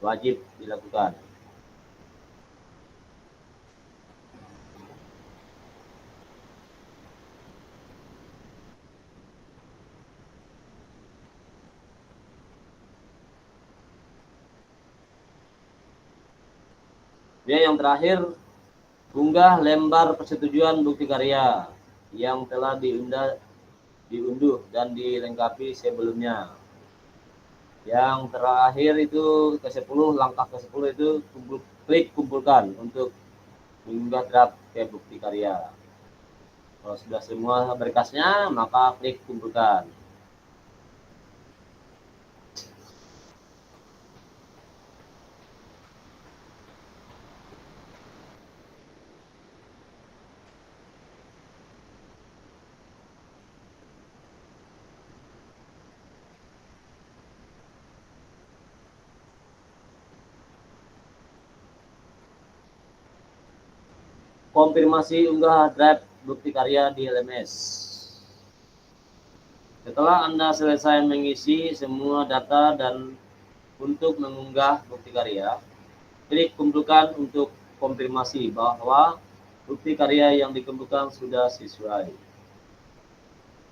wajib dilakukan. Yang terakhir, unggah lembar persetujuan bukti karya yang telah diunduh dan dilengkapi sebelumnya. Yang terakhir itu ke-10, langkah ke-10 itu klik kumpulkan untuk mengunggah draft ke bukti karya. Kalau sudah semua berkasnya, maka klik kumpulkan. Konfirmasi unggah draft bukti karya di LMS. Setelah Anda selesai mengisi semua data dan untuk mengunggah bukti karya, klik kumpulkan untuk konfirmasi bahwa bukti karya yang dikumpulkan sudah sesuai.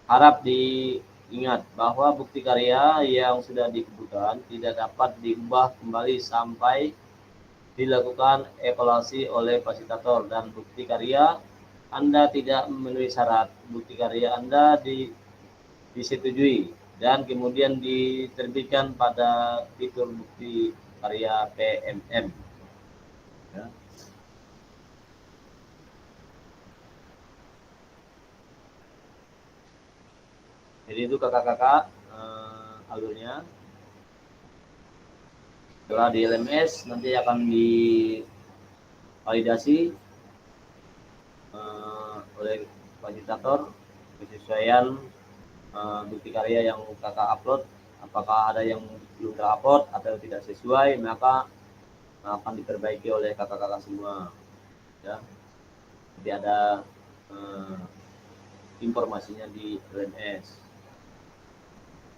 Harap diingat bahwa bukti karya yang sudah dikumpulkan tidak dapat diubah kembali sampai dilakukan evaluasi oleh fasilitator, dan bukti karya Anda tidak memenuhi syarat. Bukti karya Anda disetujui dan kemudian diterbitkan pada fitur bukti karya PMM. Ya. Jadi itu kakak-kakak alurnya. Setelah di LMS nanti akan divalidasi oleh fasilitator kesesuaian bukti karya yang kakak upload, apakah ada yang belum terupload atau tidak sesuai, maka akan diperbaiki oleh kakak-kakak semua ya. Jadi ada informasinya di LMS.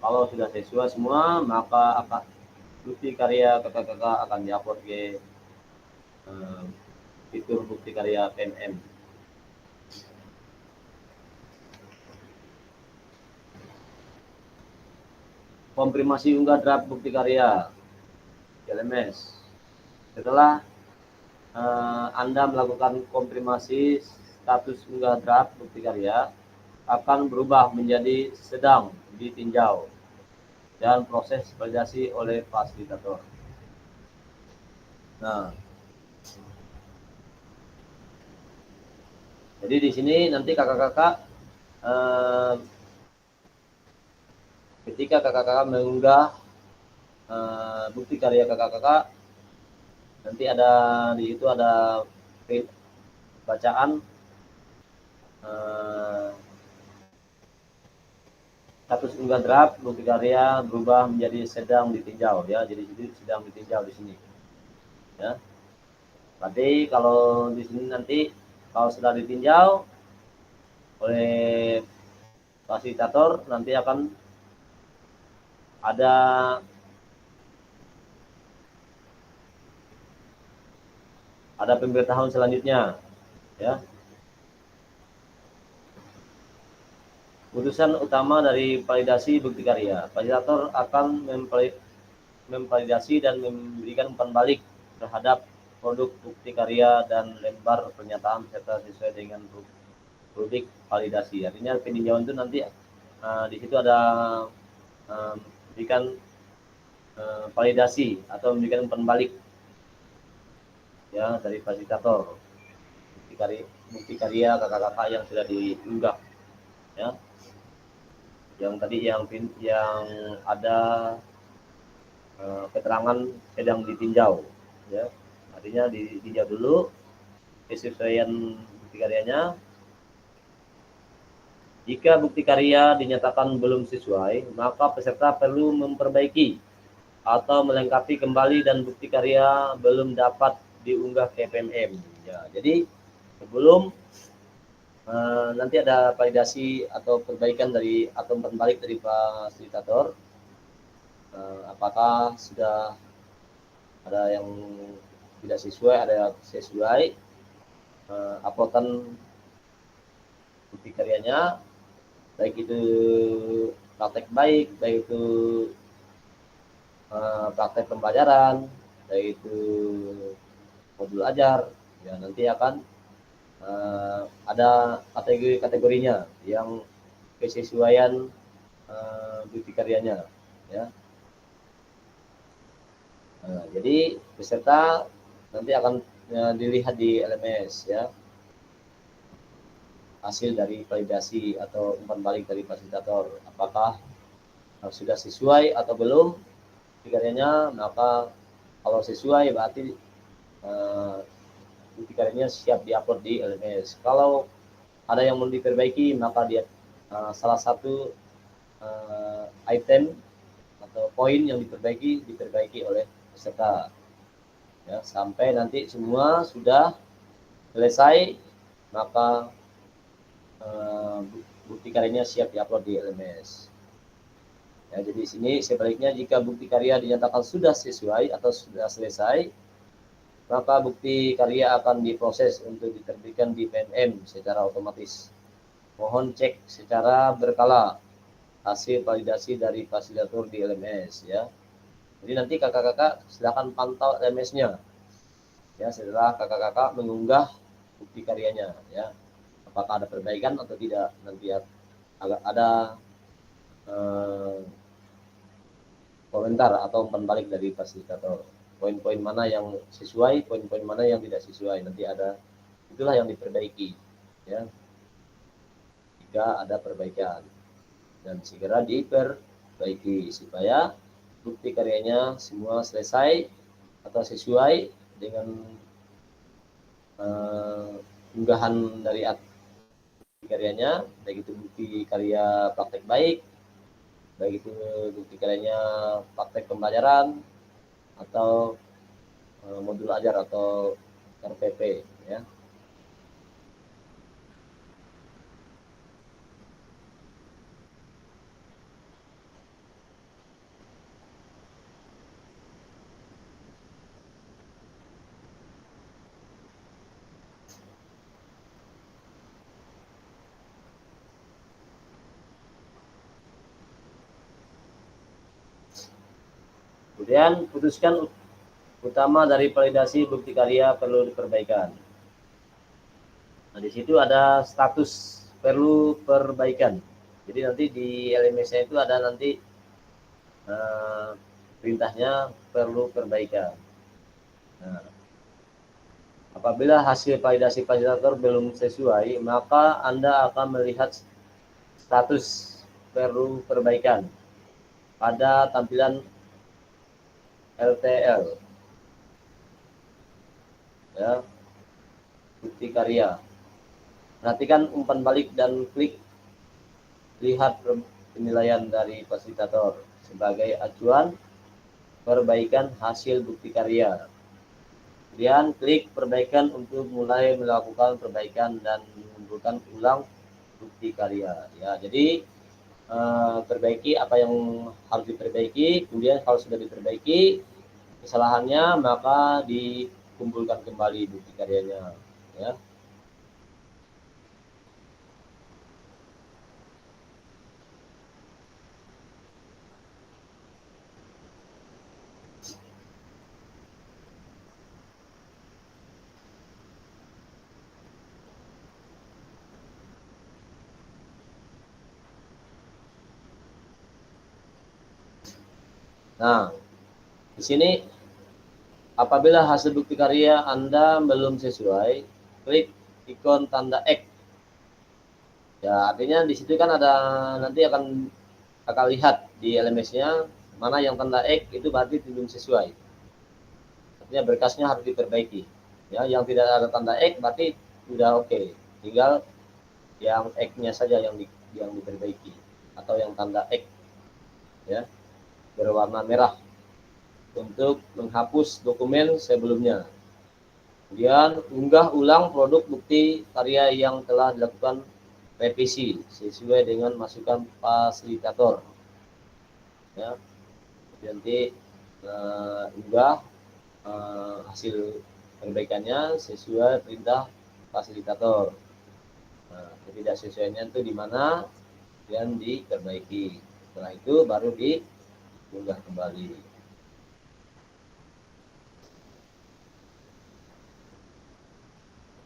Kalau sudah sesuai semua, maka bukti karya kakak-kakak akan diupload ke fitur bukti karya PMM. Konfirmasi unggah draft bukti karya LMS. Setelah Anda melakukan konfirmasi status unggah draft bukti karya, akan berubah menjadi sedang ditinjau dan proses validasi oleh fasilitator. Nah, jadi di sini nanti kakak-kakak ketika kakak-kakak mengunggah bukti karya kakak-kakak, nanti ada di situ ada bacaan status unggah draft bukti karya berubah menjadi sedang ditinjau ya. Jadi sedang ditinjau di sini. Ya. Berarti kalau di sini nanti kalau sudah ditinjau oleh fasilitator, nanti akan ada pemberitahuan selanjutnya ya. Putusan utama dari validasi bukti karya. Fasilitator akan memvalidasi dan memberikan umpan balik terhadap produk bukti karya dan lembar pernyataan serta sesuai dengan produk validasi. Artinya peninjauan itu nanti di situ ada memberikan validasi atau memberikan umpan balik ya dari fasilitator bukti karya kakak-kakak yang sudah diunggah ya. Yang tadi yang ada keterangan sedang ditinjau ya. Artinya ditinjau dulu kesesuaian bukti karyanya. Jika bukti karya dinyatakan belum sesuai, maka peserta perlu memperbaiki atau melengkapi kembali dan bukti karya belum dapat diunggah ke PMM. Ya, jadi sebelum nanti ada validasi atau perbaikan dari atau umpan balik dari fasilitator, apakah sudah ada yang tidak sesuai, ada yang sesuai, uploadan bukti karyanya, baik itu praktek baik itu praktek pembelajaran, baik itu modul ajar, ya nanti akan ada kategorinya yang kesesuaian bukti karyanya ya. Jadi peserta nanti akan dilihat di LMS ya, hasil dari validasi atau umpan balik dari fasilitator, apakah sudah sesuai atau belum bukti karyanya. Maka kalau sesuai berarti bukti karyanya siap diupload di LMS. Kalau ada yang mau diperbaiki, maka dia salah satu item atau poin yang diperbaiki oleh peserta ya, sampai nanti semua sudah selesai, maka bukti karyanya siap diupload di LMS ya. Jadi sini sebaliknya, jika bukti karya dinyatakan sudah sesuai atau sudah selesai, maka bukti karya akan diproses untuk diterbitkan di PMM secara otomatis. Mohon cek secara berkala hasil validasi dari fasilitator di LMS ya. Jadi nanti kakak-kakak silakan pantau LMS-nya ya setelah kakak-kakak mengunggah bukti karyanya ya. Apakah ada perbaikan atau tidak, nanti ada komentar atau umpan balik dari fasilitator. Poin-poin mana yang sesuai, poin-poin mana yang tidak sesuai, nanti ada, itulah yang diperbaiki ya. Jika ada perbaikan, dan segera diperbaiki supaya bukti karyanya semua selesai atau sesuai dengan unggahan dari bukti karyanya, baik itu bukti karya praktek baik itu bukti karyanya praktek pembelajaran atau modul ajar atau RPP ya. Kemudian putuskan utama dari validasi bukti karya perlu diperbaikan. Nah, di situ ada status perlu perbaikan. Jadi nanti di LMS-nya itu ada nanti perintahnya perlu perbaikan. Nah, apabila hasil validasi fasilitator belum sesuai, maka Anda akan melihat status perlu perbaikan pada tampilan LTL, ya, bukti karya. Perhatikan umpan balik dan klik lihat penilaian dari fasilitator sebagai acuan perbaikan hasil bukti karya. Kemudian klik perbaikan untuk mulai melakukan perbaikan dan mengumpulkan ulang bukti karya. Ya, jadi perbaiki apa yang harus diperbaiki, kemudian kalau sudah diperbaiki kesalahannya maka dikumpulkan kembali bukti karyanya, ya. Nah, di sini apabila hasil bukti karya Anda belum sesuai, klik ikon tanda X. Ya, artinya di situ kan ada nanti akan lihat di LMS-nya mana yang tanda X itu berarti belum sesuai. Artinya berkasnya harus diperbaiki. Ya, yang tidak ada tanda X berarti sudah oke. Tinggal yang X-nya saja yang diperbaiki atau yang tanda X, ya, berwarna merah untuk menghapus dokumen sebelumnya. Kemudian unggah ulang produk bukti karya yang telah dilakukan revisi sesuai dengan masukan fasilitator. Ya, nanti unggah hasil perbaikannya sesuai perintah fasilitator. Nah, ketidaksesuaiannya itu di mana dan diperbaiki. Setelah itu baru diunggah kembali.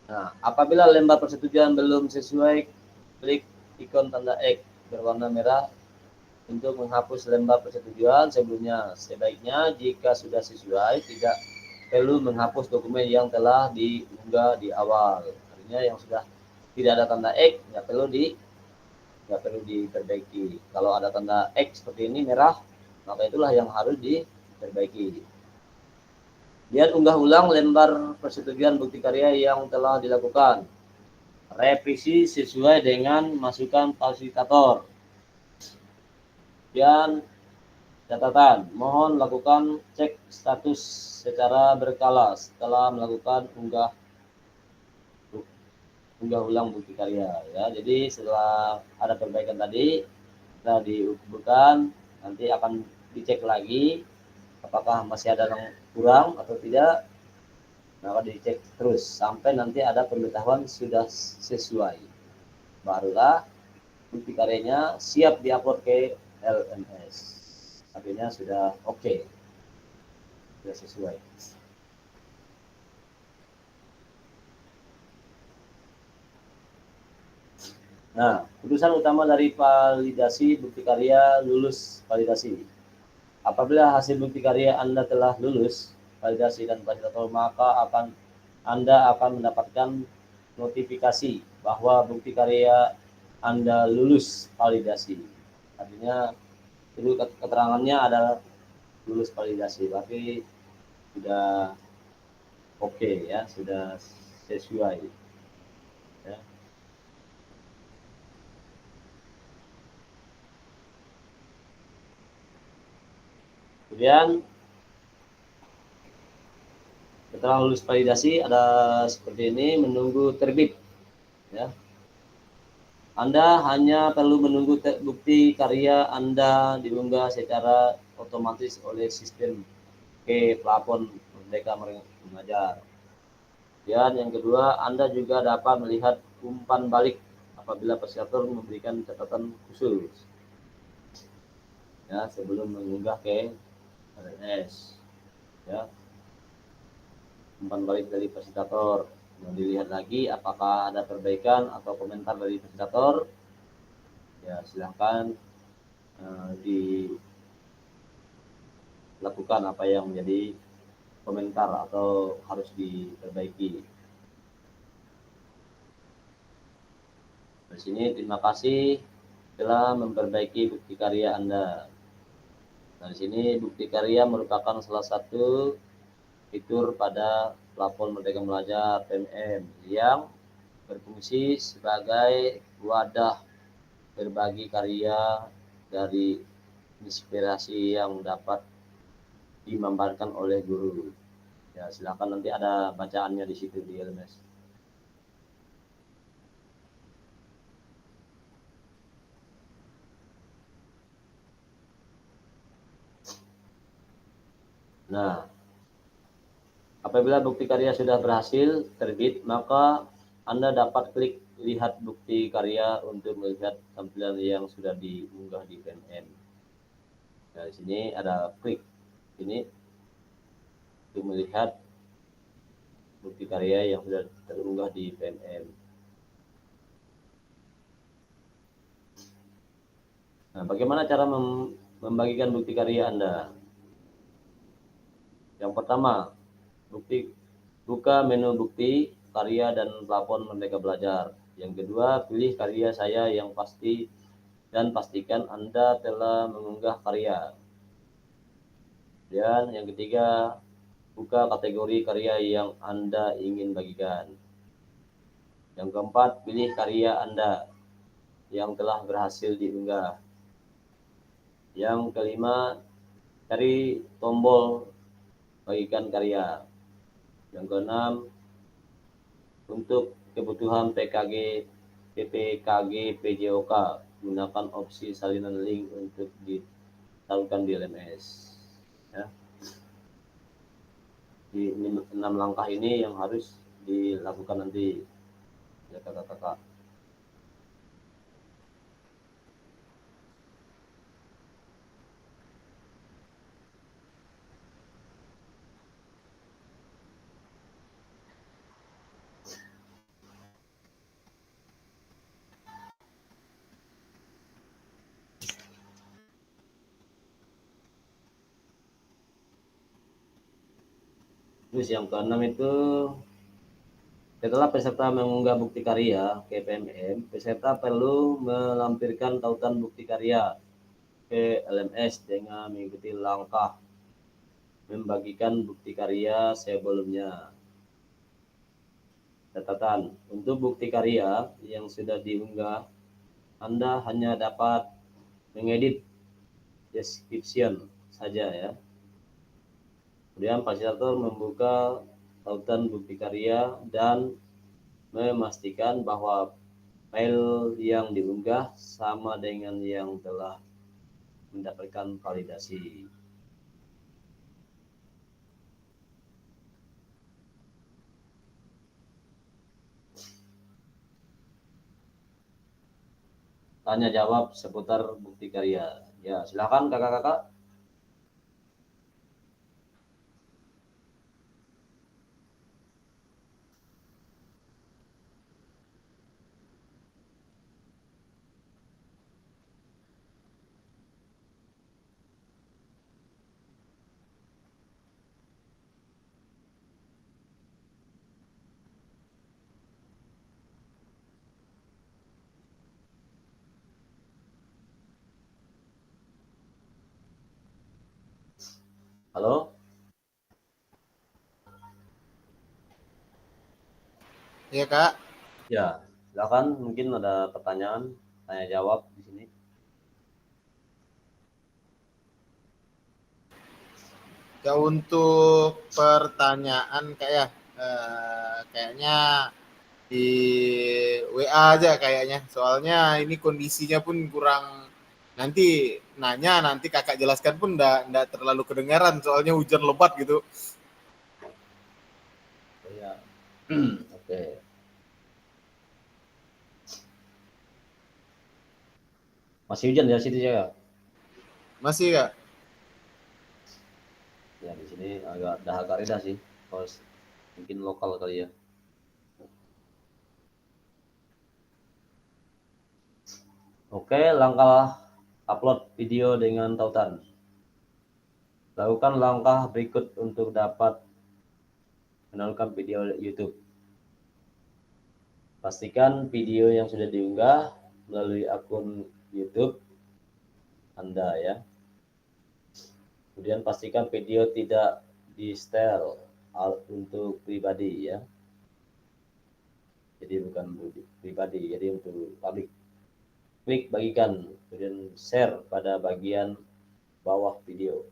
Nah, apabila lembar persetujuan belum sesuai, klik ikon tanda X berwarna merah untuk menghapus lembar persetujuan sebelumnya. Sebaiknya jika sudah sesuai, tidak perlu menghapus dokumen yang telah diunggah di awal. Artinya yang sudah tidak ada tanda X nggak perlu diperbaiki. Kalau ada tanda X seperti ini merah, maka itulah yang harus diperbaiki. Kemudian unggah ulang lembar persetujuan bukti karya yang telah dilakukan. Revisi sesuai dengan masukan fasilitator. Dan catatan, mohon lakukan cek status secara berkala setelah melakukan unggah ulang bukti karya, ya. Jadi setelah ada perbaikan tadi sudah diukurkan, nanti akan dicek lagi apakah masih ada yang kurang atau tidak. Maka dicek terus sampai nanti ada pemberitahuan sudah sesuai, barulah bukti karyanya siap diupload ke LMS. Artinya sudah oke, sudah sesuai. Nah, putusan utama dari validasi bukti karya lulus validasi. Apabila hasil bukti karya Anda telah lulus validasi dan fasilitator, maka Anda akan mendapatkan notifikasi bahwa bukti karya Anda lulus validasi. Artinya itu keterangannya adalah lulus validasi, berarti sudah oke, ya, sudah sesuai, ya. Kemudian setelah lulus validasi ada seperti ini, menunggu terbit, ya. Anda hanya perlu menunggu bukti karya Anda diunggah secara otomatis oleh sistem ke plafon Merdeka Mengajar. Dan yang kedua, Anda juga dapat melihat umpan balik apabila fasilitator memberikan catatan khusus, ya, sebelum mengunggah ke LMS, ya. Umpan balik dari fasilitator. Nah, dilihat lagi apakah ada perbaikan atau komentar dari fasilitator. Ya, silahkan dilakukan apa yang menjadi komentar atau harus diperbaiki. Di sini terima kasih telah memperbaiki bukti karya Anda. Nah, di sini bukti karya merupakan salah satu fitur pada plafon Merdeka Belajar PMM yang berfungsi sebagai wadah berbagi karya dari inspirasi yang dapat dimanfaatkan oleh guru. Ya, silakan, nanti ada bacaannya di situ di LMS. Nah, apabila bukti karya sudah berhasil terbit, maka Anda dapat klik lihat bukti karya untuk melihat tampilan yang sudah diunggah di PMM. Nah, di sini ada klik ini untuk melihat bukti karya yang sudah terunggah di PMM. Nah, bagaimana cara membagikan bukti karya Anda? Yang pertama, buka menu bukti, karya, dan plafon Merdeka Belajar. Yang kedua, pilih karya saya yang pasti dan pastikan Anda telah mengunggah karya. Dan yang ketiga, buka kategori karya yang Anda ingin bagikan. Yang keempat, pilih karya Anda yang telah berhasil diunggah. Yang kelima, cari tombol bagikan karya. Yang keenam, untuk kebutuhan PPKG PJOK, gunakan opsi salinan link untuk disalurkan di LMS. Ya. Di 6 langkah ini yang harus dilakukan nanti, ya kakak-kakak. Terus yang keenam itu, setelah peserta mengunggah bukti karya ke PMM, peserta perlu melampirkan tautan bukti karya ke LMS dengan mengikuti langkah membagikan bukti karya sebelumnya. Catatan, untuk bukti karya yang sudah diunggah, Anda hanya dapat mengedit description saja ya. Kemudian fasilitator membuka tautan bukti karya dan memastikan bahwa file yang diunggah sama dengan yang telah mendapatkan validasi. Tanya jawab seputar bukti karya. Ya, silakan kakak-kakak. Halo? Iya Kak. Ya, silakan, mungkin ada pertanyaan, tanya jawab di sini. Ya untuk pertanyaan kayaknya di WA aja kayaknya. Soalnya ini kondisinya pun kurang, nanti nanya nanti kakak jelaskan pun nggak terlalu kedengaran soalnya hujan lebat gitu. Ya. Oke. Masih hujan ya situ ya? Masih Kak? Ya, di sini agak reda sih. Mungkin lokal kali ya. Oke, langkah upload video dengan tautan. Lakukan langkah berikut untuk dapat mendownload video YouTube. Pastikan video yang sudah diunggah melalui akun YouTube Anda ya. Kemudian pastikan video tidak di-setel untuk pribadi ya. Jadi bukan pribadi, jadi untuk publik. Klik bagikan, kemudian share pada bagian bawah video.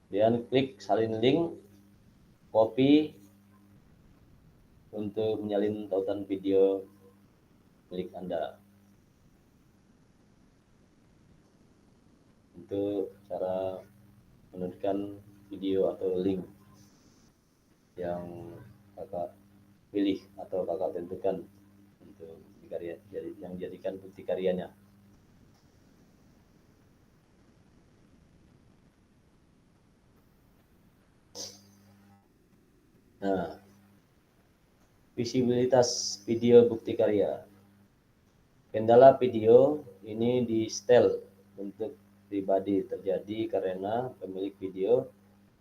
Kemudian klik salin link, copy untuk menyalin tautan video milik Anda. Untuk cara menurunkan video atau link yang kakak pilih atau kakak tentukan untuk karya yang jadikan bukti karyanya. Nah, visibilitas video bukti karya. Kendala video ini di setel untuk pribadi terjadi karena pemilik video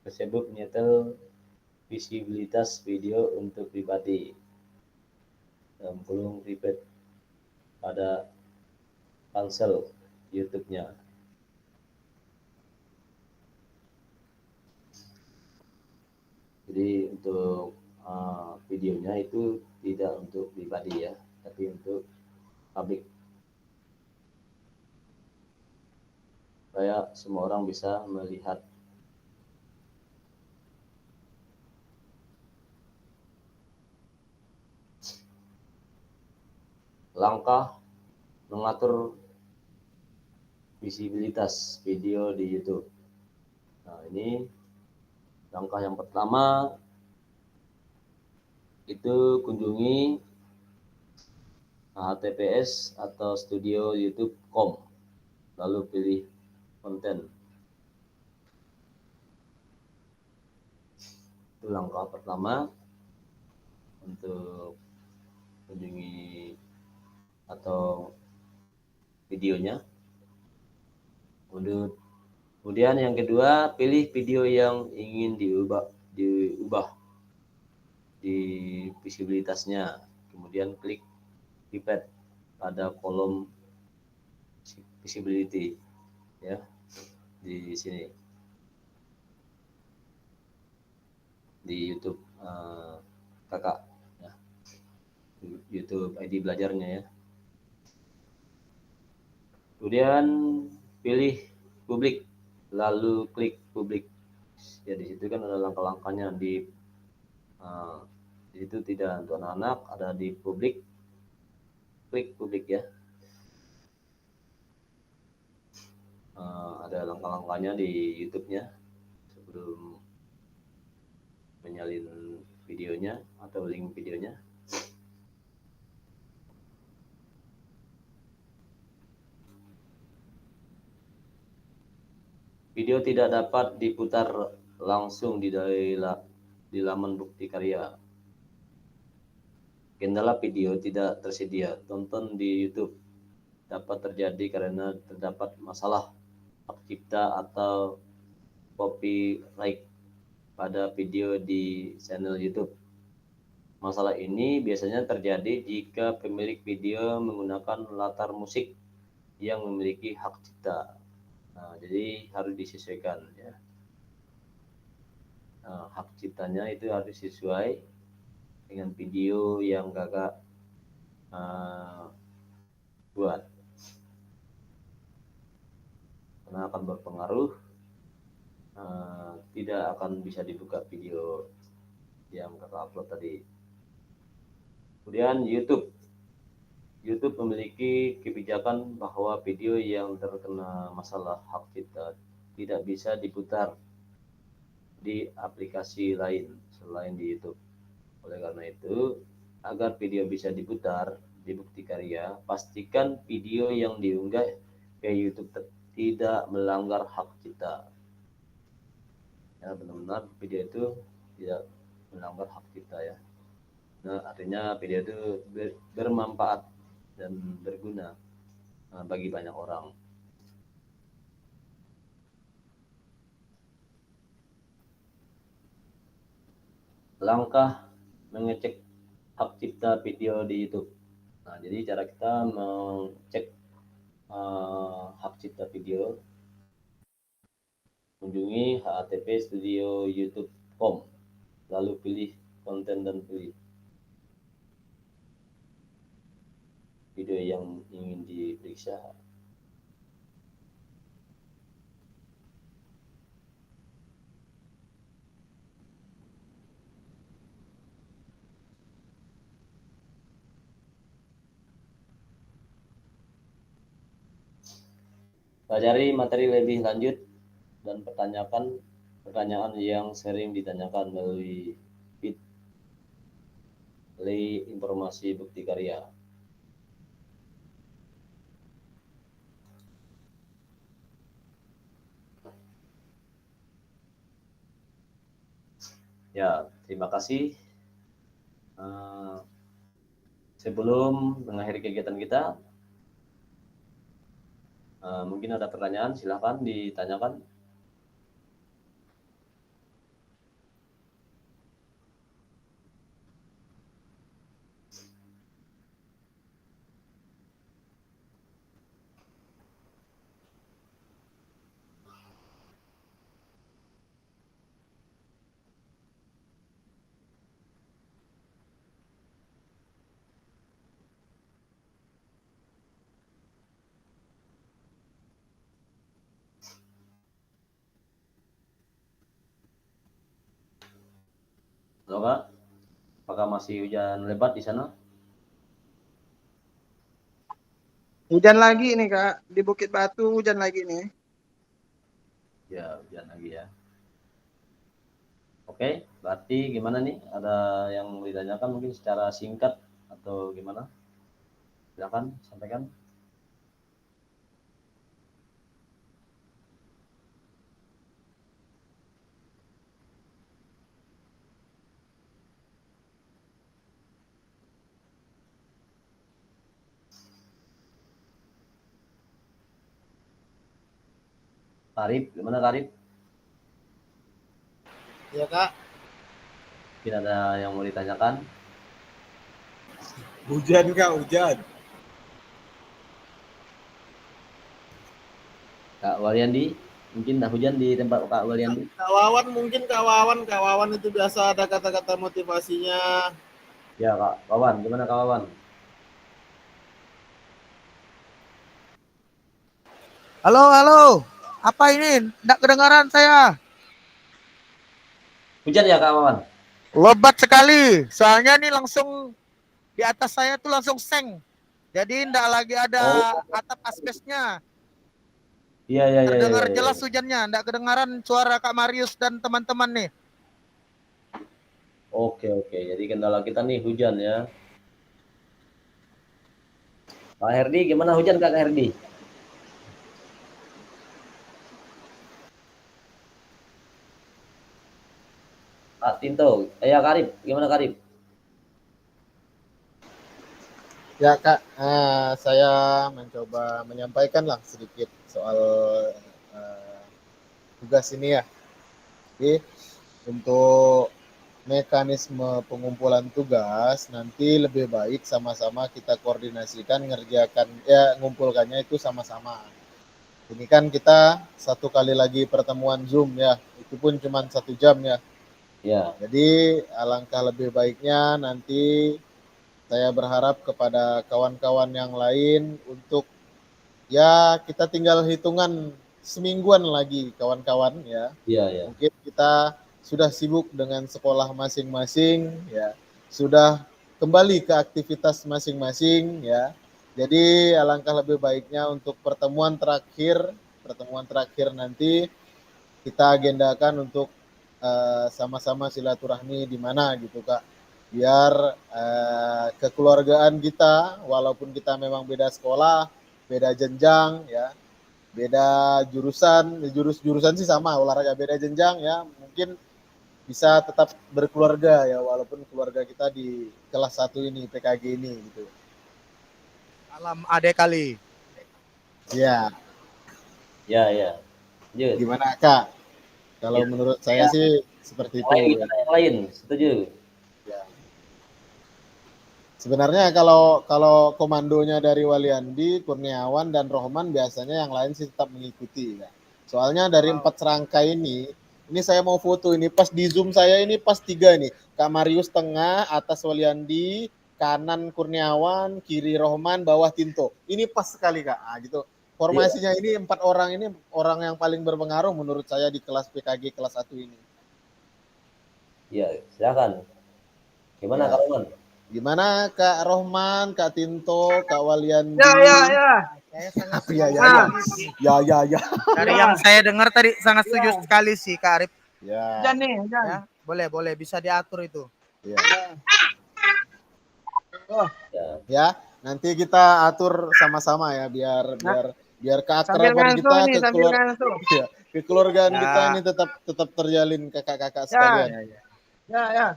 tersebut menyetel visibilitas video untuk pribadi dalam kurung private pada pansel YouTube-nya. Jadi untuk videonya itu tidak untuk pribadi ya, tapi untuk publik. Supaya semua orang bisa melihat. Langkah mengatur visibilitas video di YouTube. Nah, ini langkah yang pertama itu kunjungi https atau studio youtube.com, lalu pilih konten. Itu langkah pertama untuk kunjungi atau videonya. Kemudian yang kedua, pilih video yang ingin diubah di visibilitasnya. Kemudian klik pipet pada kolom visibility ya di sini di YouTube kakak ya. YouTube ID belajarnya ya. Kemudian pilih publik, lalu klik publik. Ya di situ kan ada langkah-langkahnya di situ tidak untuk anak-anak, ada di publik, klik publik ya. Ada langkah-langkahnya di YouTube-nya sebelum menyalin videonya atau link videonya. Video tidak dapat diputar langsung di laman bukti karya. Kendala video tidak tersedia tonton di YouTube dapat terjadi karena terdapat masalah hak cipta atau copyright pada video di channel YouTube. Masalah ini biasanya terjadi jika pemilik video menggunakan latar musik yang memiliki hak cipta. Nah, jadi harus disesuaikan ya. Hak ciptanya itu harus sesuai dengan video yang kakak buat, karena akan berpengaruh, tidak akan bisa dibuka video yang kakak upload tadi. Kemudian YouTube memiliki kebijakan bahwa video yang terkena masalah hak cipta tidak bisa diputar di aplikasi lain selain di YouTube. Oleh karena itu, agar video bisa diputar di bukti karya, pastikan video yang diunggah ke YouTube tidak melanggar hak cipta. Ya, benar-benar video itu tidak melanggar hak cipta ya. Nah, artinya video itu bermanfaat dan berguna bagi banyak orang. Langkah mengecek hak cipta video di YouTube. Nah, jadi cara kita mengecek hak cipta video, kunjungi http://studioyoutube.com, lalu pilih konten dan pilih video yang ingin diperiksa. Pelajari materi lebih lanjut dan pertanyaan yang sering ditanyakan melalui feed play informasi bukti karya. Ya, terima kasih. Sebelum mengakhiri kegiatan kita, mungkin ada pertanyaan, silahkan ditanyakan. Halo Kak, apakah masih hujan lebat di sana? Hujan lagi nih Kak, di Bukit Batu hujan lagi nih. Ya, hujan lagi ya. Oke, berarti gimana nih? Ada yang mau ditanyakan mungkin secara singkat atau gimana? Silakan sampaikan. Karib, gimana Karib? Ya Kak, Mungkin ada yang mau ditanyakan? hujan Kak, hujan. Kak Walyandi, mungkin dah hujan di tempat Kak Walyandi? Kak Wawan itu biasa ada kata-kata motivasinya. Ya Kak Wawan, gimana Kak Wawan? Halo, halo. Apa ini? Nggak kedengaran saya. Hujan ya Kak Wawan? Lebat sekali. Soalnya nih langsung di atas saya tuh langsung seng. Jadi nggak lagi ada atap asbesnya. Iya, iya, iya. Terdengar iya. jelas hujannya. Nggak kedengaran suara Kak Marius dan teman-teman nih. Oke, oke. Jadi kendala kita nih hujan ya. Kak Herdi, gimana hujan Kak Herdi? Kak Tinto, ya Karib, gimana Karib? Ya Kak, saya mencoba menyampaikan lah sedikit soal tugas ini ya. Jadi untuk mekanisme pengumpulan tugas nanti lebih baik sama-sama kita koordinasikan ngumpulkannya itu sama-sama. Ini kan kita satu kali lagi pertemuan Zoom ya, itu pun cuma 1 jam ya. Ya. Jadi alangkah lebih baiknya nanti saya berharap kepada kawan-kawan yang lain untuk ya kita tinggal hitungan semingguan lagi kawan-kawan ya. Iya, iya. Mungkin kita sudah sibuk dengan sekolah masing-masing ya, sudah kembali ke aktivitas masing-masing ya. Jadi alangkah lebih baiknya untuk pertemuan terakhir nanti kita agendakan untuk sama-sama silaturahmi di mana gitu Kak. Biar kekeluargaan kita walaupun kita memang beda sekolah, beda jenjang ya, beda jurusan sih sama olahraga, beda jenjang ya, mungkin bisa tetap berkeluarga ya walaupun keluarga kita di kelas 1 ini PKG ini gitu. Alam ade kali. Ya, Ya. Lanjut. gimana Kak? Kalau Ya. menurut saya sih seperti itu. Yang lain, setuju. Sebenarnya kalau komandonya dari Waliandi, Kurniawan dan Rohman biasanya yang lain sih tetap mengikuti ya. Soalnya dari 4 serangkai ini saya mau foto ini pas di zoom saya ini pas 3 nih. Kak Marius tengah, atas Waliandi, kanan Kurniawan, kiri Rohman, bawah Tinto. Ini pas sekali Kak. Ah, gitu. Formasinya ini 4 orang ini orang yang paling berpengaruh menurut saya di kelas PKG kelas 1 ini. Ya, silakan. Gimana Kak Roman? Gimana Kak Rohman, Kak Tinto, Kak Waliandi? Saya sangat Ya. Dari yang saya dengar tadi sangat setuju sekali sih Kak Arif. Ya. Ya, boleh bisa diatur itu. Ya. Ya. Ya, nanti kita atur sama-sama ya biar keakraban kita kekeluargaan kita ini tetap terjalin kakak-kakak sekalian. Ya. Ya.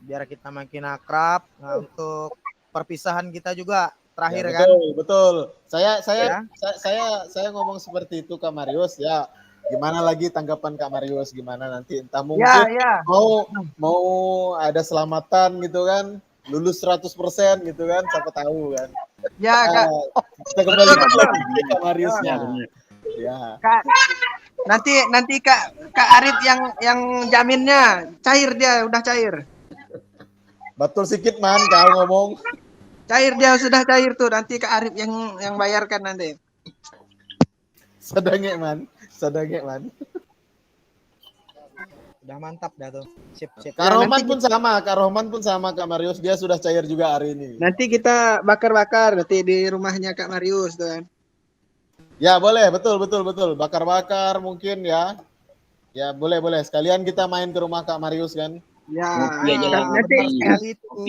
Biar kita makin akrab. Nah, untuk perpisahan kita juga terakhir Ya, kan. Betul. Saya ngomong seperti itu Kak Marius ya. Gimana lagi tanggapan Kak Marius, gimana nanti entah mungkin mau ada selamatan gitu kan, lulus 100% gitu kan, siapa tahu kan. Ya, Kak. Kita kembali lagi ke Kak Mariusnya. Ya. Kak, nanti Kak Arif yang jaminnya cair, dia udah cair. Betul sikit man kau ngomong. Cair, dia sudah cair tuh, nanti Kak Arif yang bayarkan nanti. Sadangnya man. Udah mantap dah tuh. Sip. Kak Rohman pun sama Kak Marius, dia sudah cair juga hari ini. Nanti kita bakar-bakar nanti di rumahnya Kak Marius tuh kan. Ya boleh, betul. Bakar-bakar mungkin ya. Ya boleh. Sekalian kita main ke rumah Kak Marius kan. Ya, Kopi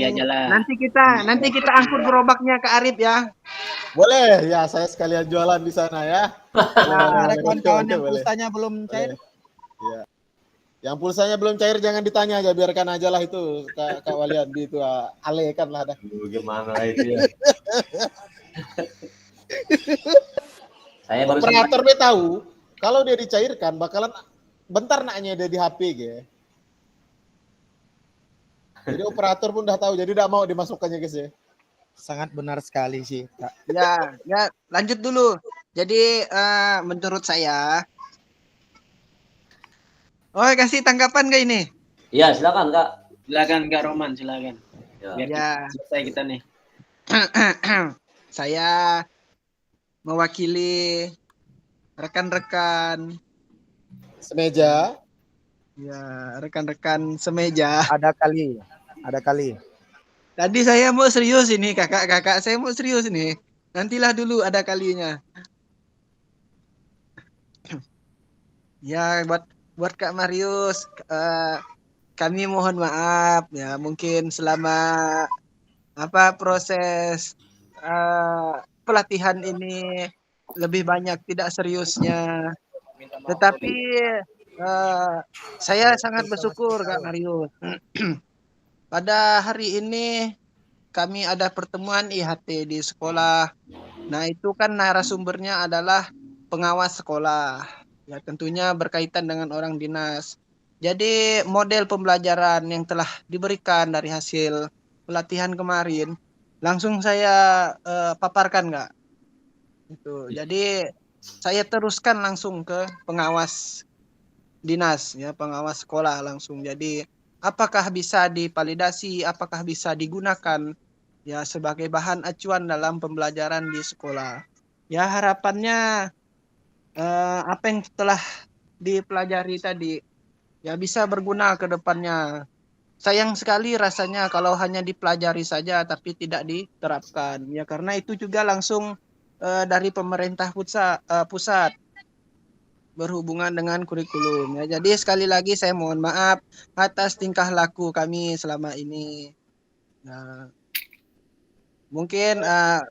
aja lah. nanti kita angkut gerobaknya Kak Arif ya. Boleh, ya saya sekalian jualan di sana ya. Ada kawan-kawan yang Boleh. pulsanya belum cair. Ya. Yang pulsanya belum cair jangan ditanya aja, biarkan aja lah itu Kak Waliandi itu alekan lah dah. Gimana itu ya? Saya baru Operator be tahu kalau dia dicairkan bakalan bentar naknya dia di HP gitu. Jadi operator pun udah tahu, jadi tidak mau dimasukkannya guys ya. Sangat benar sekali sih, Kak. Ya, lanjut dulu. Jadi menurut saya, kasih tanggapan gak ini? Iya, silakan Kak. Silakan Kak Roman, silakan. Ya. Biar Ya. selesai kita nih. Saya mewakili rekan-rekan Semeja. ya, rekan-rekan semeja. Ada kali. Tadi saya mau serius ini, kakak-kakak saya mau serius ini. Nantilah dulu ada kalinya. Ya, buat Kak Marius, kami mohon maaf ya, mungkin selama proses pelatihan ini lebih banyak tidak seriusnya. Tetapi saya sangat bersyukur Kak Marius. Pada hari ini kami ada pertemuan IHT di sekolah. Nah, itu kan narasumbernya adalah pengawas sekolah. Ya, tentunya berkaitan dengan orang dinas. Jadi model pembelajaran yang telah diberikan dari hasil pelatihan kemarin langsung saya paparkan Kak. Itu. Jadi saya teruskan langsung ke pengawas dinas ya, pengawas sekolah langsung. Jadi apakah bisa divalidasi, apakah bisa digunakan ya sebagai bahan acuan dalam pembelajaran di sekolah. Ya harapannya apa yang telah dipelajari tadi ya bisa berguna ke depannya. Sayang sekali rasanya kalau hanya dipelajari saja tapi tidak diterapkan. Ya karena itu juga langsung dari pemerintah pusat berhubungan dengan kurikulum. Ya, jadi sekali lagi saya mohon maaf atas tingkah laku kami selama ini. Nah, mungkin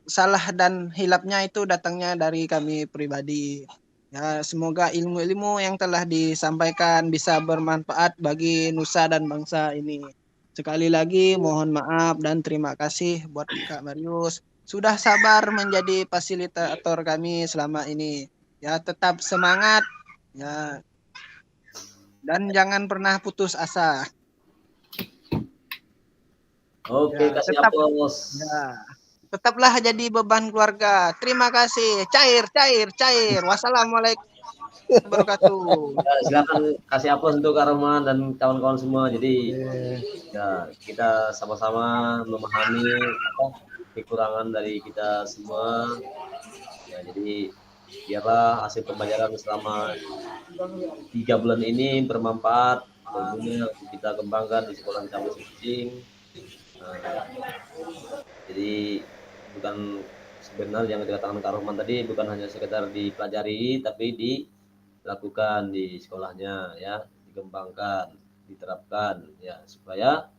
salah dan hilapnya itu datangnya dari kami pribadi. Ya, semoga ilmu-ilmu yang telah disampaikan bisa bermanfaat bagi nusa dan bangsa ini. Sekali lagi mohon maaf dan terima kasih buat Kak Marius. sudah sabar menjadi fasilitator kami selama ini. Ya, tetap semangat ya, dan jangan pernah putus asa. Oke, Ya, kasih tetap aplaus. ya, tetaplah jadi beban keluarga. Terima kasih. Cair, cair, cair. Wassalamualaikum warahmatullahi wabarakatuh. Ya, silakan kasih aplaus untuk Kak Roman dan kawan-kawan semua. Jadi ya kita sama-sama memahami apa kekurangan dari kita semua. Ya, jadi biarlah hasil pembelajaran selama 3 bulan ini bermanfaat, berguna untuk kita kembangkan di sekolah kita masing-masing. Nah, jadi bukan sebenarnya yang dikatakan Kak Roman tadi bukan hanya sekedar dipelajari, tapi dilakukan di sekolahnya ya, dikembangkan, diterapkan ya supaya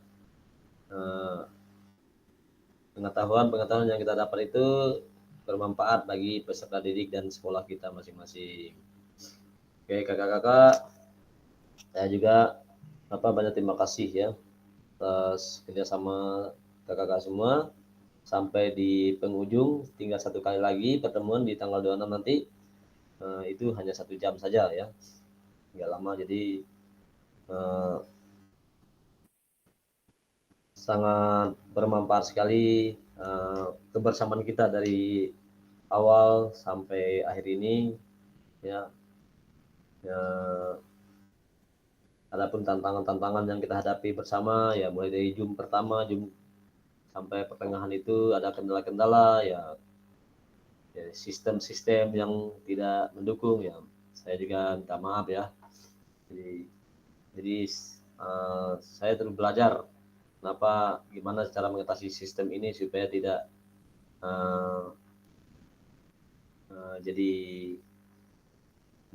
pengetahuan yang kita dapat itu bermanfaat bagi peserta didik dan sekolah kita masing-masing. Oke, kakak-kakak, saya juga banyak terima kasih ya atas kerjasama kakak-kakak semua. Sampai di penghujung, tinggal 1 kali lagi pertemuan di tanggal 26 nanti. Itu hanya 1 jam saja ya, nggak lama. Jadi sangat bermanfaat sekali kebersamaan kita dari awal sampai akhir ini ya. Adapun tantangan-tantangan yang kita hadapi bersama ya, mulai dari Zoom pertama, Zoom sampai pertengahan itu ada kendala-kendala ya, sistem-sistem yang tidak mendukung ya. Saya juga minta maaf ya. Jadi saya terus belajar gimana cara mengatasi sistem ini supaya tidak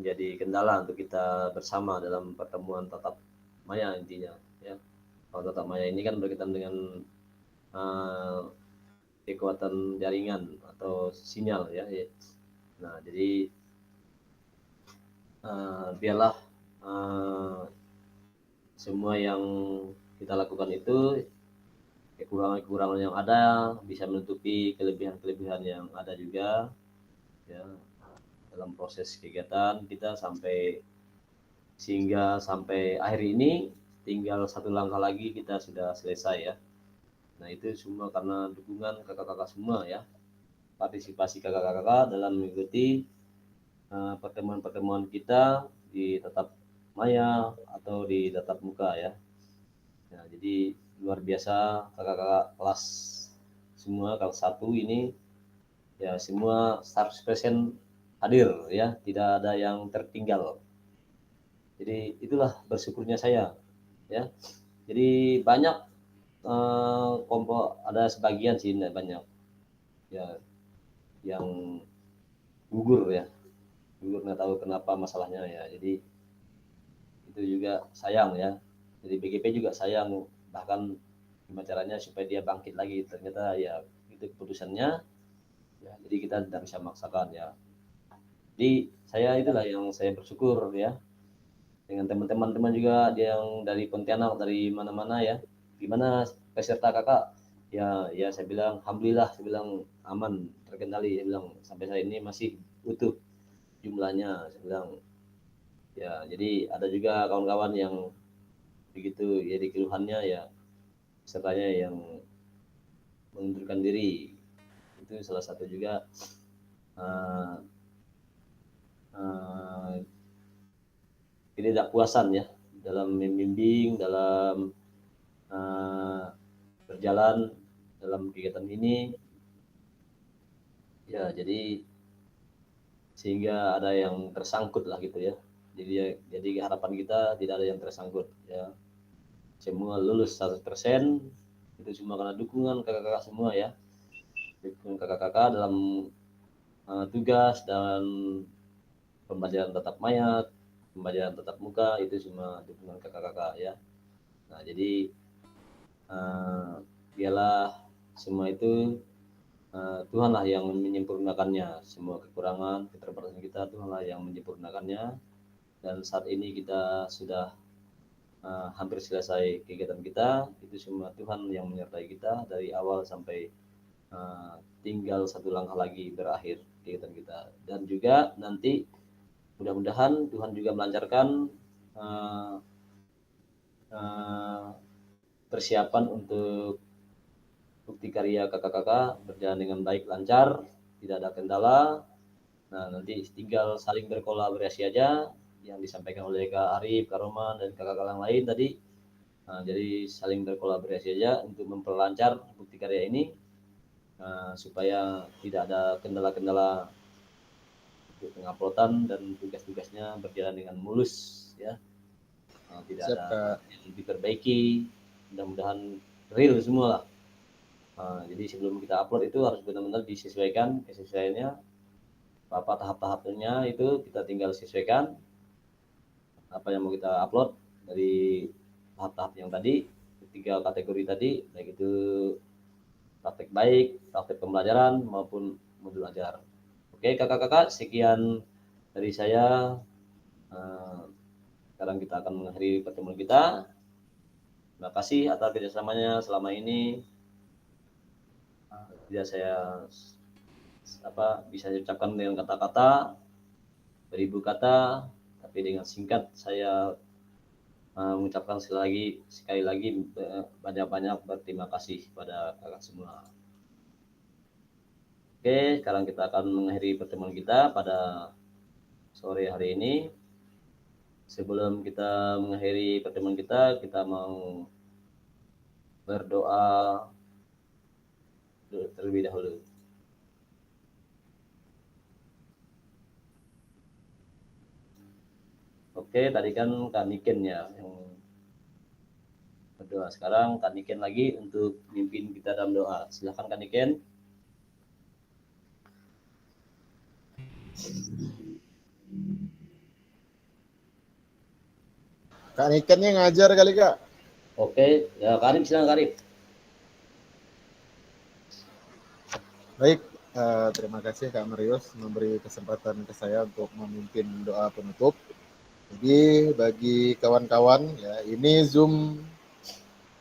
jadi kendala untuk kita bersama dalam pertemuan tatap maya intinya ya. Kalau tatap maya ini kan berkaitan dengan kekuatan jaringan atau sinyal ya. Nah, jadi biarlah semua yang kita lakukan itu kekurangan-kekurangan yang ada bisa menutupi kelebihan-kelebihan yang ada juga ya dalam proses kegiatan kita sehingga sampai akhir ini tinggal 1 langkah lagi kita sudah selesai ya. Nah, itu semua karena dukungan kakak-kakak semua ya, partisipasi kakak-kakak dalam mengikuti pertemuan-pertemuan kita di tatap maya atau di tatap muka ya. Nah, jadi luar biasa kakak-kakak kelas semua, kelas 1 ini ya, semua 100% hadir ya, tidak ada yang tertinggal. Jadi itulah bersyukurnya saya ya. Jadi banyak ada sebagian sih, tidak banyak ya yang gugur nggak tahu kenapa masalahnya ya. Jadi itu juga sayang ya. Jadi BGP juga sayang, bahkan gimana caranya supaya dia bangkit lagi, ternyata ya itu keputusannya ya, jadi kita tidak bisa memaksakan ya. Jadi itulah yang saya bersyukur ya, dengan teman-teman juga yang dari Pontianak, dari mana-mana ya. Gimana peserta kakak? Ya saya bilang alhamdulillah, saya bilang aman, terkendali, saya bilang sampai saat ini masih utuh jumlahnya, saya bilang ya. Jadi ada juga kawan-kawan yang begitu ya, di keluhannya ya pesertanya yang mengundurkan diri, itu salah satu juga ketidakpuasan ya dalam membimbing, dalam berjalan dalam kegiatan ini ya. Jadi sehingga ada yang tersangkut lah gitu ya. Jadi harapan kita tidak ada yang tersangkut ya, semua lulus 100%. Itu semua karena dukungan kakak-kakak semua ya, dukungan kakak-kakak dalam tugas dan pembelajaran tatap maya, pembelajaran tatap muka, itu semua dukungan kakak-kakak ya. Nah, jadi biarlah semua itu Tuhanlah yang menyempurnakannya, semua kekurangan, keterbatasan kita Tuhanlah yang menyempurnakannya. Dan saat ini kita sudah hampir selesai kegiatan kita, itu semua Tuhan yang menyertai kita dari awal sampai tinggal satu langkah lagi berakhir kegiatan kita. Dan juga nanti mudah-mudahan Tuhan juga melancarkan persiapan untuk bukti karya kakak-kakak berjalan dengan baik, lancar, tidak ada kendala. Nah, nanti tinggal saling berkolaborasi aja yang disampaikan oleh Kak Arif, Kak Roman, dan kakak-kakak yang lain tadi. Nah, jadi saling berkolaborasi aja untuk memperlancar bukti karya ini supaya tidak ada kendala-kendala untuk penguploadan dan tugas-tugasnya berjalan dengan mulus ya. Tidak Siap, ada Kak. yang diperbaiki, mudah-mudahan real semua lah. Jadi sebelum kita upload itu harus benar-benar disesuaikan kesesuaiannya, apa tahap-tahapnya itu kita tinggal sesuaikan apa yang mau kita upload dari tahap-tahap yang tadi, 3 kategori tadi, baik itu praktek baik, praktek pembelajaran maupun modul ajar. Oke kakak-kakak, sekian dari saya. Sekarang kita akan mengakhiri pertemuan kita. Terima kasih atas kerjasamanya selama ini. Tidak saya bisa diucapkan dengan kata-kata, beribu kata, tapi dengan singkat saya mengucapkan sekali lagi banyak-banyak berterima kasih pada kakak semua. Oke, sekarang kita akan mengakhiri pertemuan kita pada sore hari ini. Sebelum kita mengakhiri pertemuan kita mau berdoa terlebih dahulu. Oke, tadi kan Kak Niken ya yang berdoa. Sekarang Kak Niken lagi untuk mimpin kita dalam doa. Silakan Kak Niken. Kak Niken nya ngajar kali, Kak. Oke, ya Karif, silakan Karif. Baik, terima kasih Kak Marius memberi kesempatan ke saya untuk memimpin doa penutup. Jadi bagi kawan-kawan ya, ini Zoom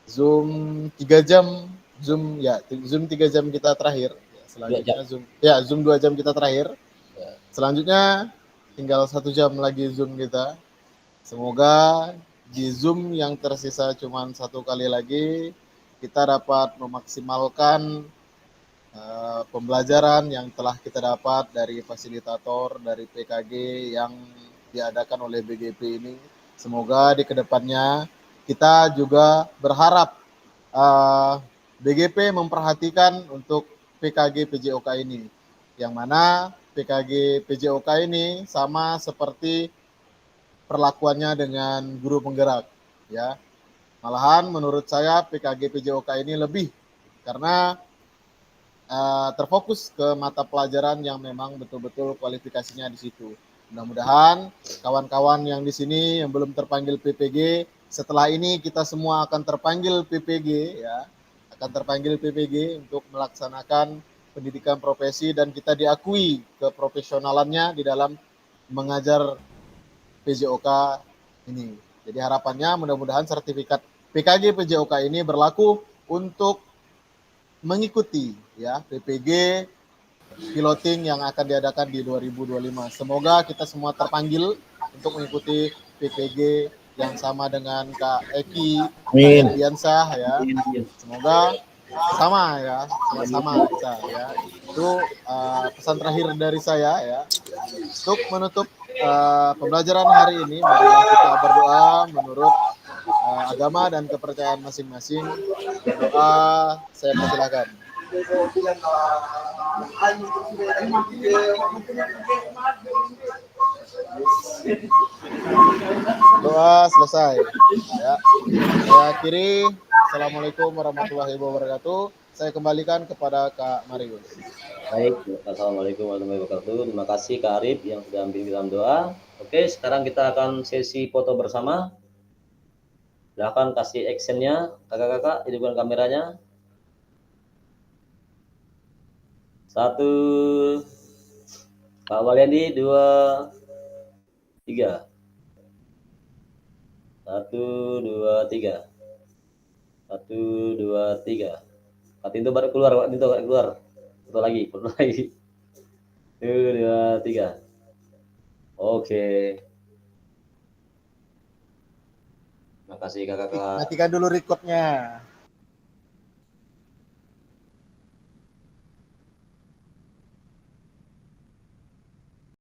3 jam, Zoom 3 jam kita terakhir. Selanjutnya Zoom 2 jam kita terakhir. Selanjutnya tinggal 1 jam lagi Zoom kita. Semoga di Zoom yang tersisa cuma 1 kali lagi kita dapat memaksimalkan pembelajaran yang telah kita dapat dari fasilitator, dari PKG yang diadakan oleh BGP ini. Semoga di kedepannya kita juga berharap BGP memperhatikan untuk PKG PJOK ini, yang mana PKG PJOK ini sama seperti perlakuannya dengan guru penggerak ya. Malahan menurut saya PKG PJOK ini lebih karena terfokus ke mata pelajaran yang memang betul-betul kualifikasinya di situ. Mudah-mudahan kawan-kawan yang di sini yang belum terpanggil PPG, setelah ini kita semua akan terpanggil PPG ya, akan terpanggil PPG untuk melaksanakan pendidikan profesi dan kita diakui keprofesionalannya di dalam mengajar PJOK ini. Jadi harapannya mudah-mudahan sertifikat PKG PJOK ini berlaku untuk mengikuti ya PPG piloting yang akan diadakan di 2025. Semoga kita semua terpanggil untuk mengikuti PPG yang sama dengan Kak Eki, Kak Diansah ya. Semoga sama ya, sama-sama kita ya. Itu pesan terakhir dari saya ya. Untuk menutup pembelajaran hari ini, mari kita berdoa menurut agama dan kepercayaan masing-masing. Berdoa, saya persilakan. Doa selesai ya. Saya akhiri. Assalamualaikum warahmatullahi wabarakatuh. Saya kembalikan kepada Kak Marius. Baik, assalamualaikum warahmatullahi wabarakatuh. Terima kasih Kak Arif yang sudah ambil dalam doa. Oke, sekarang kita akan sesi foto bersama. Silahkan kasih actionnya, kakak-kakak, hidupkan kameranya. 1, Pak Walyandi, 2, 3. 1, 2, 3. 1, 2, 3. Pak Tinto baru keluar, Pak Tinto keluar. Foto lagi. 1, 2, 3. Oke. Makasih kakak-kakak. Matikan dulu recordnya.